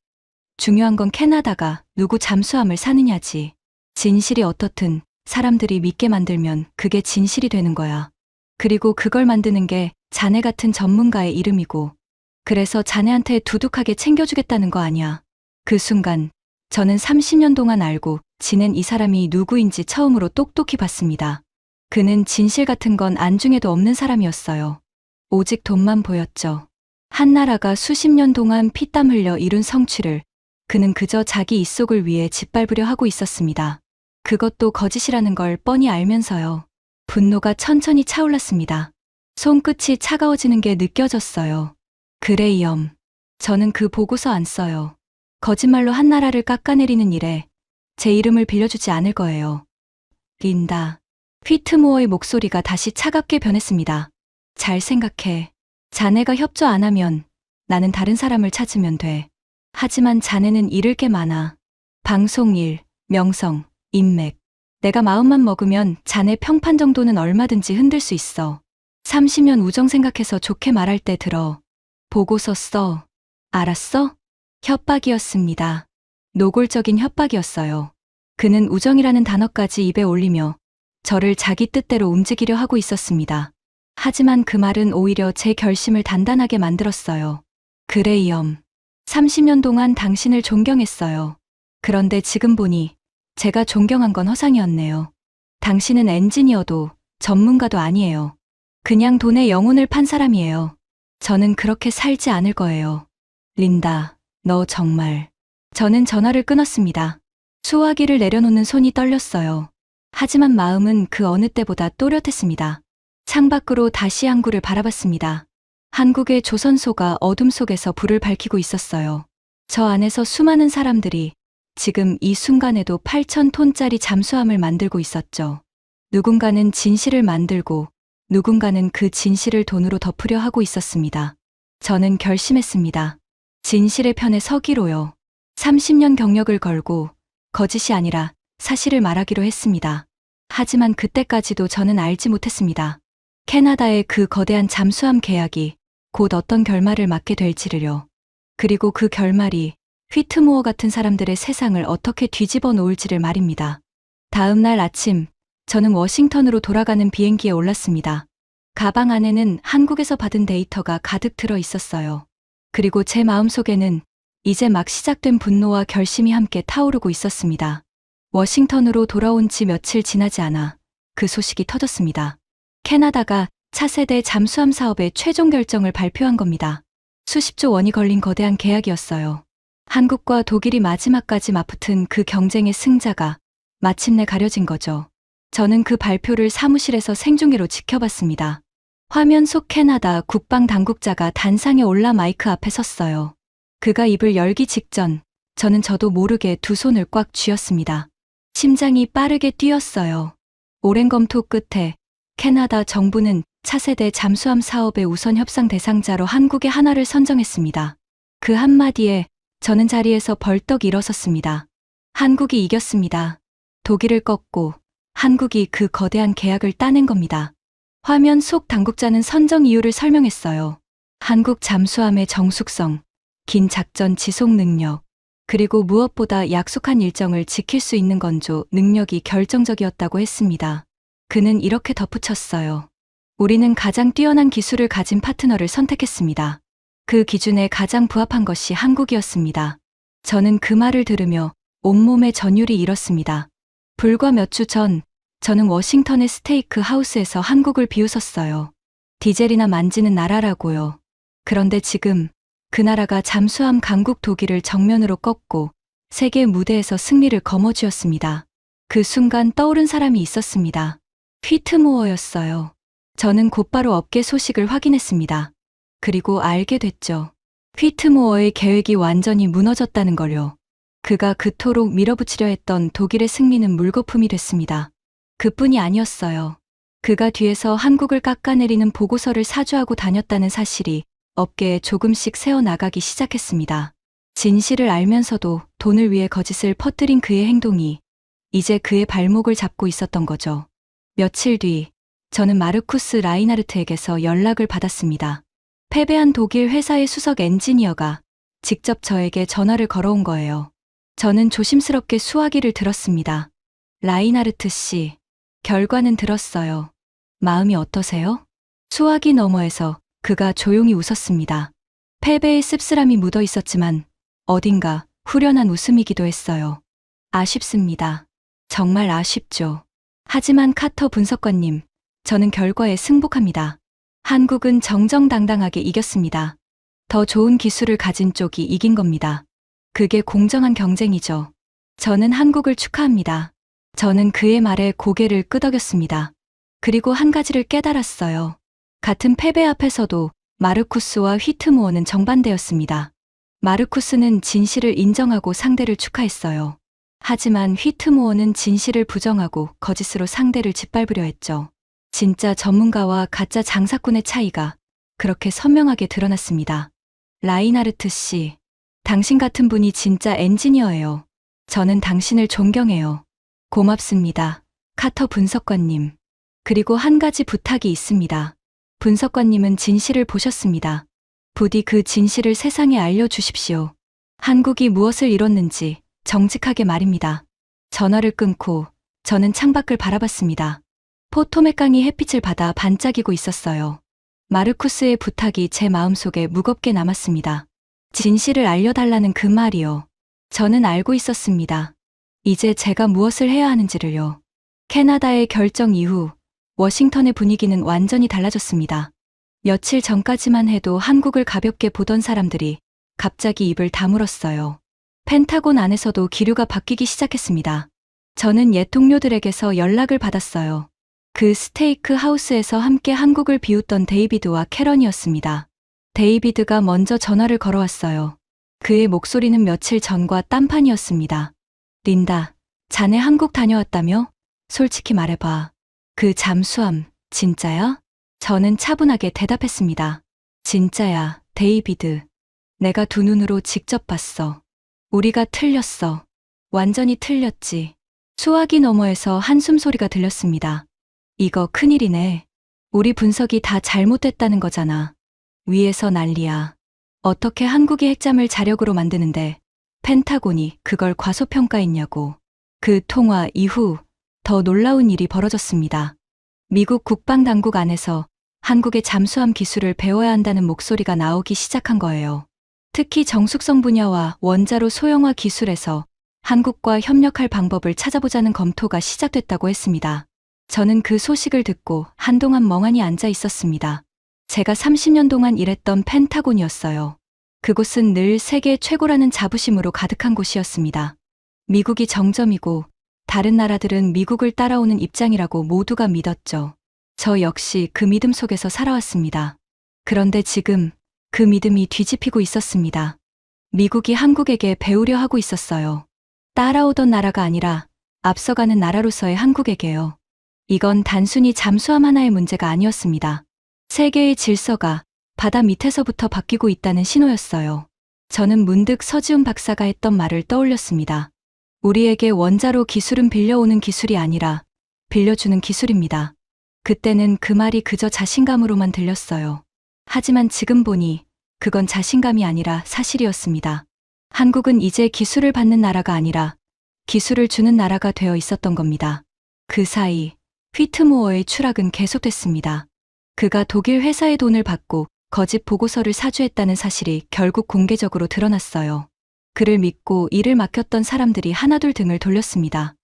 중요한 건 캐나다가 누구 잠수함을 사느냐지. 진실이 어떻든 사람들이 믿게 만들면 그게 진실이 되는 거야. 그리고 그걸 만드는 게 자네 같은 전문가의 이름이고. 그래서 자네한테 두둑하게 챙겨주겠다는 거 아니야. 그 순간 저는 30년 동안 알고 지낸 이 사람이 누구인지 처음으로 똑똑히 봤습니다. 그는 진실 같은 건 안중에도 없는 사람이었어요. 오직 돈만 보였죠. 한 나라가 수십 년 동안 피땀 흘려 이룬 성취를 그는 그저 자기 입속을 위해 짓밟으려 하고 있었습니다. 그것도 거짓이라는 걸 뻔히 알면서요. 분노가 천천히 차올랐습니다. 손끝이 차가워지는 게 느껴졌어요. 그레이엄. 저는 그 보고서 안 써요. 거짓말로 한 나라를 깎아내리는 일에 제 이름을 빌려주지 않을 거예요. 린다. 휘트모어의 목소리가 다시 차갑게 변했습니다. 잘 생각해. 자네가 협조 안 하면 나는 다른 사람을 찾으면 돼. 하지만 자네는 잃을 게 많아. 방송일, 명성, 인맥. 내가 마음만 먹으면 자네 평판 정도는 얼마든지 흔들 수 있어. 30년 우정 생각해서 좋게 말할 때 들어. 보고서 써. 알았어? 협박이었습니다. 노골적인 협박이었어요. 그는 우정이라는 단어까지 입에 올리며 저를 자기 뜻대로 움직이려 하고 있었습니다. 하지만 그 말은 오히려 제 결심을 단단하게 만들었어요. 그레이엄. 30년 동안 당신을 존경했어요. 그런데 지금 보니 제가 존경한 건 허상이었네요. 당신은 엔지니어도 전문가도 아니에요. 그냥 돈에 영혼을 판 사람이에요. 저는 그렇게 살지 않을 거예요. 린다, 너 정말. 저는 전화를 끊었습니다. 수화기를 내려놓는 손이 떨렸어요. 하지만 마음은 그 어느 때보다 또렷했습니다. 창밖으로 다시 항구를 바라봤습니다. 한국의 조선소가 어둠 속에서 불을 밝히고 있었어요. 저 안에서 수많은 사람들이 지금 이 순간에도 8,000톤짜리 잠수함을 만들고 있었죠. 누군가는 진실을 만들고 누군가는 그 진실을 돈으로 덮으려 하고 있었습니다. 저는 결심했습니다. 진실의 편에 서기로요. 30년 경력을 걸고 거짓이 아니라 사실을 말하기로 했습니다. 하지만 그때까지도 저는 알지 못했습니다. 캐나다의 그 거대한 잠수함 계약이 곧 어떤 결말을 맞게 될지를요. 그리고 그 결말이 휘트모어 같은 사람들의 세상을 어떻게 뒤집어 놓을지를 말입니다. 다음 날 아침, 저는 워싱턴으로 돌아가는 비행기에 올랐습니다. 가방 안에는 한국에서 받은 데이터가 가득 들어 있었어요. 그리고 제 마음속에는 이제 막 시작된 분노와 결심이 함께 타오르고 있었습니다. 워싱턴으로 돌아온 지 며칠 지나지 않아 그 소식이 터졌습니다. 캐나다가 차세대 잠수함 사업의 최종 결정을 발표한 겁니다. 수십조 원이 걸린 거대한 계약이었어요. 한국과 독일이 마지막까지 맞붙은 그 경쟁의 승자가 마침내 가려진 거죠. 저는 그 발표를 사무실에서 생중계로 지켜봤습니다. 화면 속 캐나다 국방 당국자가 단상에 올라 마이크 앞에 섰어요. 그가 입을 열기 직전 저도 모르게 두 손을 꽉 쥐었습니다. 심장이 빠르게 뛰었어요. 오랜 검토 끝에 캐나다 정부는 차세대 잠수함 사업의 우선 협상 대상자로 한국의 하나를 선정했습니다. 그 한마디에 저는 자리에서 벌떡 일어섰습니다. 한국이 이겼습니다. 독일을 꺾고 한국이 그 거대한 계약을 따낸 겁니다. 화면 속 당국자는 선정 이유를 설명했어요. 한국 잠수함의 정숙성, 긴 작전 지속 능력, 그리고 무엇보다 약속한 일정을 지킬 수 있는 건조 능력이 결정적이었다고 했습니다. 그는 이렇게 덧붙였어요. 우리는 가장 뛰어난 기술을 가진 파트너를 선택했습니다. 그 기준에 가장 부합한 것이 한국이었습니다. 저는 그 말을 들으며 온몸의 전율이 일었습니다. 불과 몇 주 전, 저는 워싱턴의 스테이크 하우스에서 한국을 비웃었어요. 디젤이나 만지는 나라라고요. 그런데 지금 그 나라가 잠수함 강국 독일을 정면으로 꺾고 세계 무대에서 승리를 거머쥐었습니다. 그 순간 떠오른 사람이 있었습니다. 휘트모어였어요. 저는 곧바로 업계 소식을 확인했습니다. 그리고 알게 됐죠. 휘트모어의 계획이 완전히 무너졌다는 걸요. 그가 그토록 밀어붙이려 했던 독일의 승리는 물거품이 됐습니다. 그뿐이 아니었어요. 그가 뒤에서 한국을 깎아내리는 보고서를 사주하고 다녔다는 사실이 업계에 조금씩 새어나가기 시작했습니다. 진실을 알면서도 돈을 위해 거짓을 퍼뜨린 그의 행동이 이제 그의 발목을 잡고 있었던 거죠. 며칠 뒤 저는 마르쿠스 라인하르트에게서 연락을 받았습니다. 패배한 독일 회사의 수석 엔지니어가 직접 저에게 전화를 걸어온 거예요. 저는 조심스럽게 수화기를 들었습니다. 라인하르트 씨, 결과는 들었어요. 마음이 어떠세요? 수화기 너머에서 그가 조용히 웃었습니다. 패배의 씁쓸함이 묻어 있었지만 어딘가 후련한 웃음이기도 했어요. 아쉽습니다. 정말 아쉽죠. 하지만 카터 분석관님, 저는 결과에 승복합니다. 한국은 정정당당하게 이겼습니다. 더 좋은 기술을 가진 쪽이 이긴 겁니다. 그게 공정한 경쟁이죠. 저는 한국을 축하합니다. 저는 그의 말에 고개를 끄덕였습니다. 그리고 한 가지를 깨달았어요. 같은 패배 앞에서도 마르쿠스와 휘트모어는 정반대였습니다. 마르쿠스는 진실을 인정하고 상대를 축하했어요. 하지만 휘트모어는 진실을 부정하고 거짓으로 상대를 짓밟으려 했죠. 진짜 전문가와 가짜 장사꾼의 차이가 그렇게 선명하게 드러났습니다. 라인하르트 씨, 당신 같은 분이 진짜 엔지니어예요. 저는 당신을 존경해요. 고맙습니다. 카터 분석관님. 그리고 한 가지 부탁이 있습니다. 분석관님은 진실을 보셨습니다. 부디 그 진실을 세상에 알려주십시오. 한국이 무엇을 이뤘는지 정직하게 말입니다. 전화를 끊고 저는 창밖을 바라봤습니다. 포토맥 강이 햇빛을 받아 반짝이고 있었어요. 마르쿠스의 부탁이 제 마음속에 무겁게 남았습니다. 진실을 알려달라는 그 말이요. 저는 알고 있었습니다. 이제 제가 무엇을 해야 하는지를요. 캐나다의 결정 이후 워싱턴의 분위기는 완전히 달라졌습니다. 며칠 전까지만 해도 한국을 가볍게 보던 사람들이 갑자기 입을 다물었어요. 펜타곤 안에서도 기류가 바뀌기 시작했습니다. 저는 옛 동료들에게서 연락을 받았어요. 그 스테이크 하우스에서 함께 한국을 비웃던 데이비드와 캐런이었습니다. 데이비드가 먼저 전화를 걸어왔어요. 그의 목소리는 며칠 전과 딴판이었습니다. 린다, 자네 한국 다녀왔다며? 솔직히 말해봐. 그 잠수함, 진짜야? 저는 차분하게 대답했습니다. 진짜야, 데이비드. 내가 두 눈으로 직접 봤어. 우리가 틀렸어. 완전히 틀렸지. 수화기 너머에서 한숨 소리가 들렸습니다. 이거 큰일이네. 우리 분석이 다 잘못됐다는 거잖아. 위에서 난리야. 어떻게 한국이 핵잠을 자력으로 만드는데 펜타곤이 그걸 과소평가했냐고. 그 통화 이후 더 놀라운 일이 벌어졌습니다. 미국 국방당국 안에서 한국의 잠수함 기술을 배워야 한다는 목소리가 나오기 시작한 거예요. 특히 정숙성 분야와 원자로 소형화 기술에서 한국과 협력할 방법을 찾아보자는 검토가 시작됐다고 했습니다. 저는 그 소식을 듣고 한동안 멍하니 앉아 있었습니다. 제가 30년 동안 일했던 펜타곤이었어요. 그곳은 늘 세계 최고라는 자부심으로 가득한 곳이었습니다. 미국이 정점이고 다른 나라들은 미국을 따라오는 입장이라고 모두가 믿었죠. 저 역시 그 믿음 속에서 살아왔습니다. 그런데 지금 그 믿음이 뒤집히고 있었습니다. 미국이 한국에게 배우려 하고 있었어요. 따라오던 나라가 아니라 앞서가는 나라로서의 한국에게요. 이건 단순히 잠수함 하나의 문제가 아니었습니다. 세계의 질서가 바다 밑에서부터 바뀌고 있다는 신호였어요. 저는 문득 서지훈 박사가 했던 말을 떠올렸습니다. 우리에게 원자로 기술은 빌려오는 기술이 아니라 빌려주는 기술입니다. 그때는 그 말이 그저 자신감으로만 들렸어요. 하지만 지금 보니 그건 자신감이 아니라 사실이었습니다. 한국은 이제 기술을 받는 나라가 아니라 기술을 주는 나라가 되어 있었던 겁니다. 그 사이 휘트모어의 추락은 계속됐습니다. 그가 독일 회사의 돈을 받고 거짓 보고서를 사주했다는 사실이 결국 공개적으로 드러났어요. 그를 믿고 일을 맡겼던 사람들이 하나둘 등을 돌렸습니다.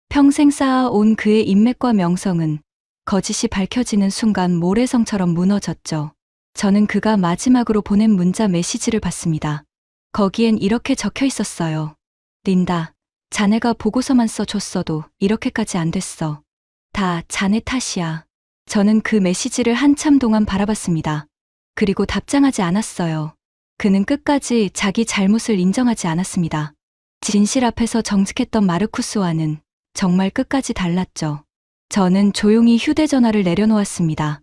평생 쌓아온 그의 인맥과 명성은 거짓이 밝혀지는 순간 모래성처럼 무너졌죠. 저는 그가 마지막으로 보낸 문자 메시지를 봤습니다. 거기엔 이렇게 적혀 있었어요. 린다, 자네가 보고서만 써줬어도 이렇게까지 안 됐어. 다 자네 탓이야. 저는 그 메시지를 한참 동안 바라봤습니다. 그리고 답장하지 않았어요. 그는 끝까지 자기 잘못을 인정하지 않았습니다. 진실 앞에서 정직했던 마르쿠스와는 정말 끝까지 달랐죠. 저는 조용히 휴대전화를 내려놓았습니다.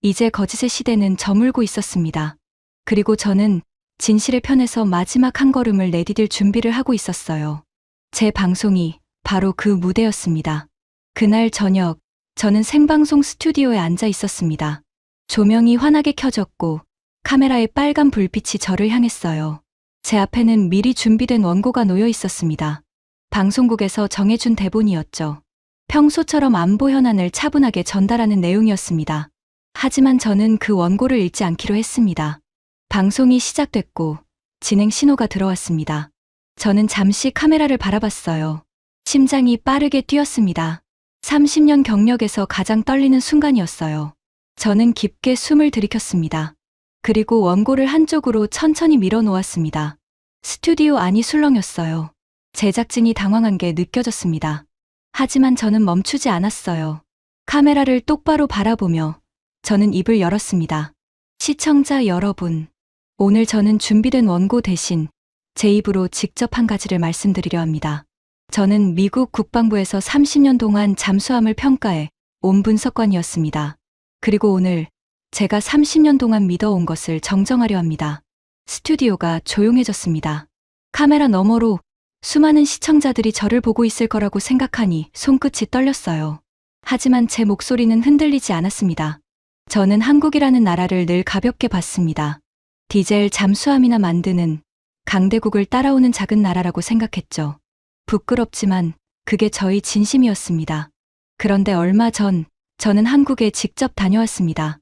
이제 거짓의 시대는 저물고 있었습니다. 그리고 저는 진실의 편에서 마지막 한 걸음을 내디딜 준비를 하고 있었어요. 제 방송이 바로 그 무대였습니다. 그날 저녁, 저는 생방송 스튜디오에 앉아 있었습니다. 조명이 환하게 켜졌고 카메라의 빨간 불빛이 저를 향했어요. 제 앞에는 미리 준비된 원고가 놓여 있었습니다. 방송국에서 정해준 대본이었죠. 평소처럼 안보 현안을 차분하게 전달하는 내용이었습니다. 하지만 저는 그 원고를 읽지 않기로 했습니다. 방송이 시작됐고 진행 신호가 들어왔습니다. 저는 잠시 카메라를 바라봤어요. 심장이 빠르게 뛰었습니다. 30년 경력에서 가장 떨리는 순간이었어요. 저는 깊게 숨을 들이켰습니다. 그리고 원고를 한쪽으로 천천히 밀어놓았습니다. 스튜디오 안이 술렁였어요. 제작진이 당황한 게 느껴졌습니다. 하지만 저는 멈추지 않았어요. 카메라를 똑바로 바라보며 저는 입을 열었습니다. 시청자 여러분, 오늘 저는 준비된 원고 대신 제 입으로 직접 한 가지를 말씀드리려 합니다. 저는 미국 국방부에서 30년 동안 잠수함을 평가해 온 분석관이었습니다. 그리고 오늘 제가 30년 동안 믿어온 것을 정정하려 합니다. 스튜디오가 조용해졌습니다. 카메라 너머로 수많은 시청자들이 저를 보고 있을 거라고 생각하니 손끝이 떨렸어요. 하지만 제 목소리는 흔들리지 않았습니다. 저는 한국이라는 나라를 늘 가볍게 봤습니다. 디젤 잠수함이나 만드는 강대국을 따라오는 작은 나라라고 생각했죠. 부끄럽지만 그게 저의 진심이었습니다. 그런데 얼마 전 저는 한국에 직접 다녀왔습니다.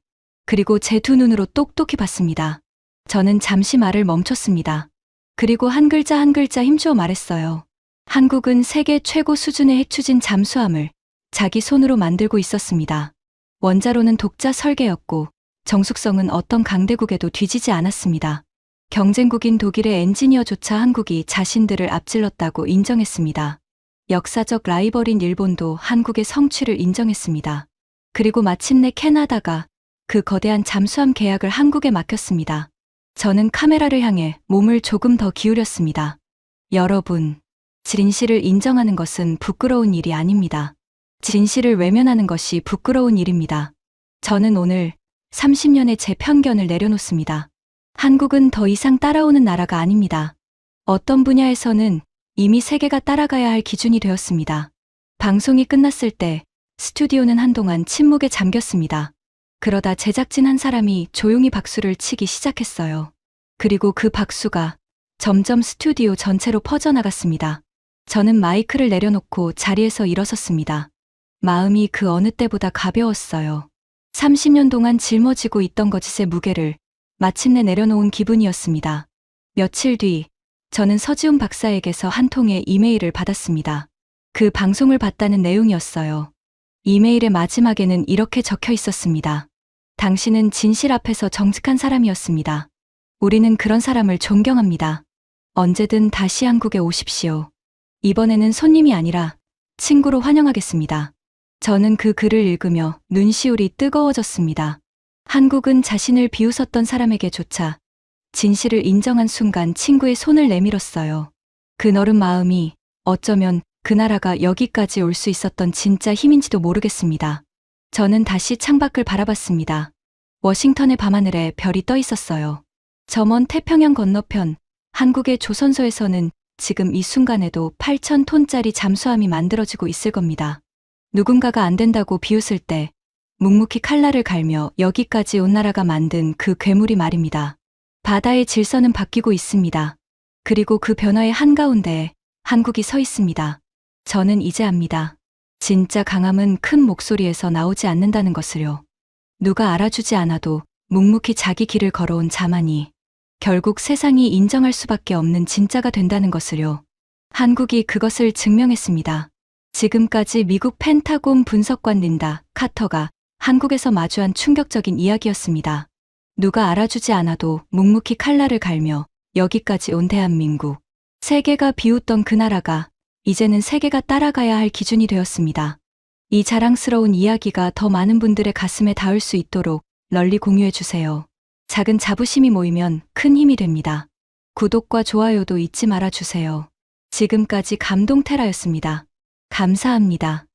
그리고 제 두 눈으로 똑똑히 봤습니다. 저는 잠시 말을 멈췄습니다. 그리고 한 글자 한 글자 힘주어 말했어요. 한국은 세계 최고 수준의 핵추진 잠수함을 자기 손으로 만들고 있었습니다. 원자로는 독자 설계였고 정숙성은 어떤 강대국에도 뒤지지 않았습니다. 경쟁국인 독일의 엔지니어조차 한국이 자신들을 앞질렀다고 인정했습니다. 역사적 라이벌인 일본도 한국의 성취를 인정했습니다. 그리고 마침내 캐나다가 그 거대한 잠수함 계약을 한국에 맡겼습니다. 저는 카메라를 향해 몸을 조금 더 기울였습니다. 여러분, 진실을 인정하는 것은 부끄러운 일이 아닙니다. 진실을 외면하는 것이 부끄러운 일입니다. 저는 오늘 30년의 제 편견을 내려놓습니다. 한국은 더 이상 따라오는 나라가 아닙니다. 어떤 분야에서는 이미 세계가 따라가야 할 기준이 되었습니다. 방송이 끝났을 때 스튜디오는 한동안 침묵에 잠겼습니다. 그러다 제작진 한 사람이 조용히 박수를 치기 시작했어요. 그리고 그 박수가 점점 스튜디오 전체로 퍼져나갔습니다. 저는 마이크를 내려놓고 자리에서 일어섰습니다. 마음이 그 어느 때보다 가벼웠어요. 30년 동안 짊어지고 있던 거짓의 무게를 마침내 내려놓은 기분이었습니다. 며칠 뒤 저는 서지훈 박사에게서 한 통의 이메일을 받았습니다. 그 방송을 봤다는 내용이었어요. 이메일의 마지막에는 이렇게 적혀 있었습니다. 당신은 진실 앞에서 정직한 사람이었습니다. 우리는 그런 사람을 존경합니다. 언제든 다시 한국에 오십시오. 이번에는 손님이 아니라 친구로 환영하겠습니다. 저는 그 글을 읽으며 눈시울이 뜨거워졌습니다. 한국은 자신을 비웃었던 사람에게조차 진실을 인정한 순간 친구의 손을 내밀었어요. 그 너른 마음이 어쩌면 그 나라가 여기까지 올 수 있었던 진짜 힘인지도 모르겠습니다. 저는 다시 창밖을 바라봤습니다. 워싱턴의 밤하늘에 별이 떠 있었어요. 저 먼 태평양 건너편 한국의 조선소에서는 지금 이 순간에도 8,000톤짜리 잠수함이 만들어지고 있을 겁니다. 누군가가 안 된다고 비웃을 때 묵묵히 칼날을 갈며 여기까지 온 나라가 만든 그 괴물이 말입니다. 바다의 질서는 바뀌고 있습니다. 그리고 그 변화의 한가운데에 한국이 서 있습니다. 저는 이제 압니다. 진짜 강함은 큰 목소리에서 나오지 않는다는 것을요. 누가 알아주지 않아도 묵묵히 자기 길을 걸어온 자만이 결국 세상이 인정할 수밖에 없는 진짜가 된다는 것을요. 한국이 그것을 증명했습니다. 지금까지 미국 펜타곤 분석관 린다 카터가 한국에서 마주한 충격적인 이야기였습니다. 누가 알아주지 않아도 묵묵히 칼날을 갈며 여기까지 온 대한민국. 세계가 비웃던 그 나라가 이제는 세계가 따라가야 할 기준이 되었습니다. 이 자랑스러운 이야기가 더 많은 분들의 가슴에 닿을 수 있도록 널리 공유해 주세요. 작은 자부심이 모이면 큰 힘이 됩니다. 구독과 좋아요도 잊지 말아 주세요. 지금까지 감동테라였습니다. 감사합니다.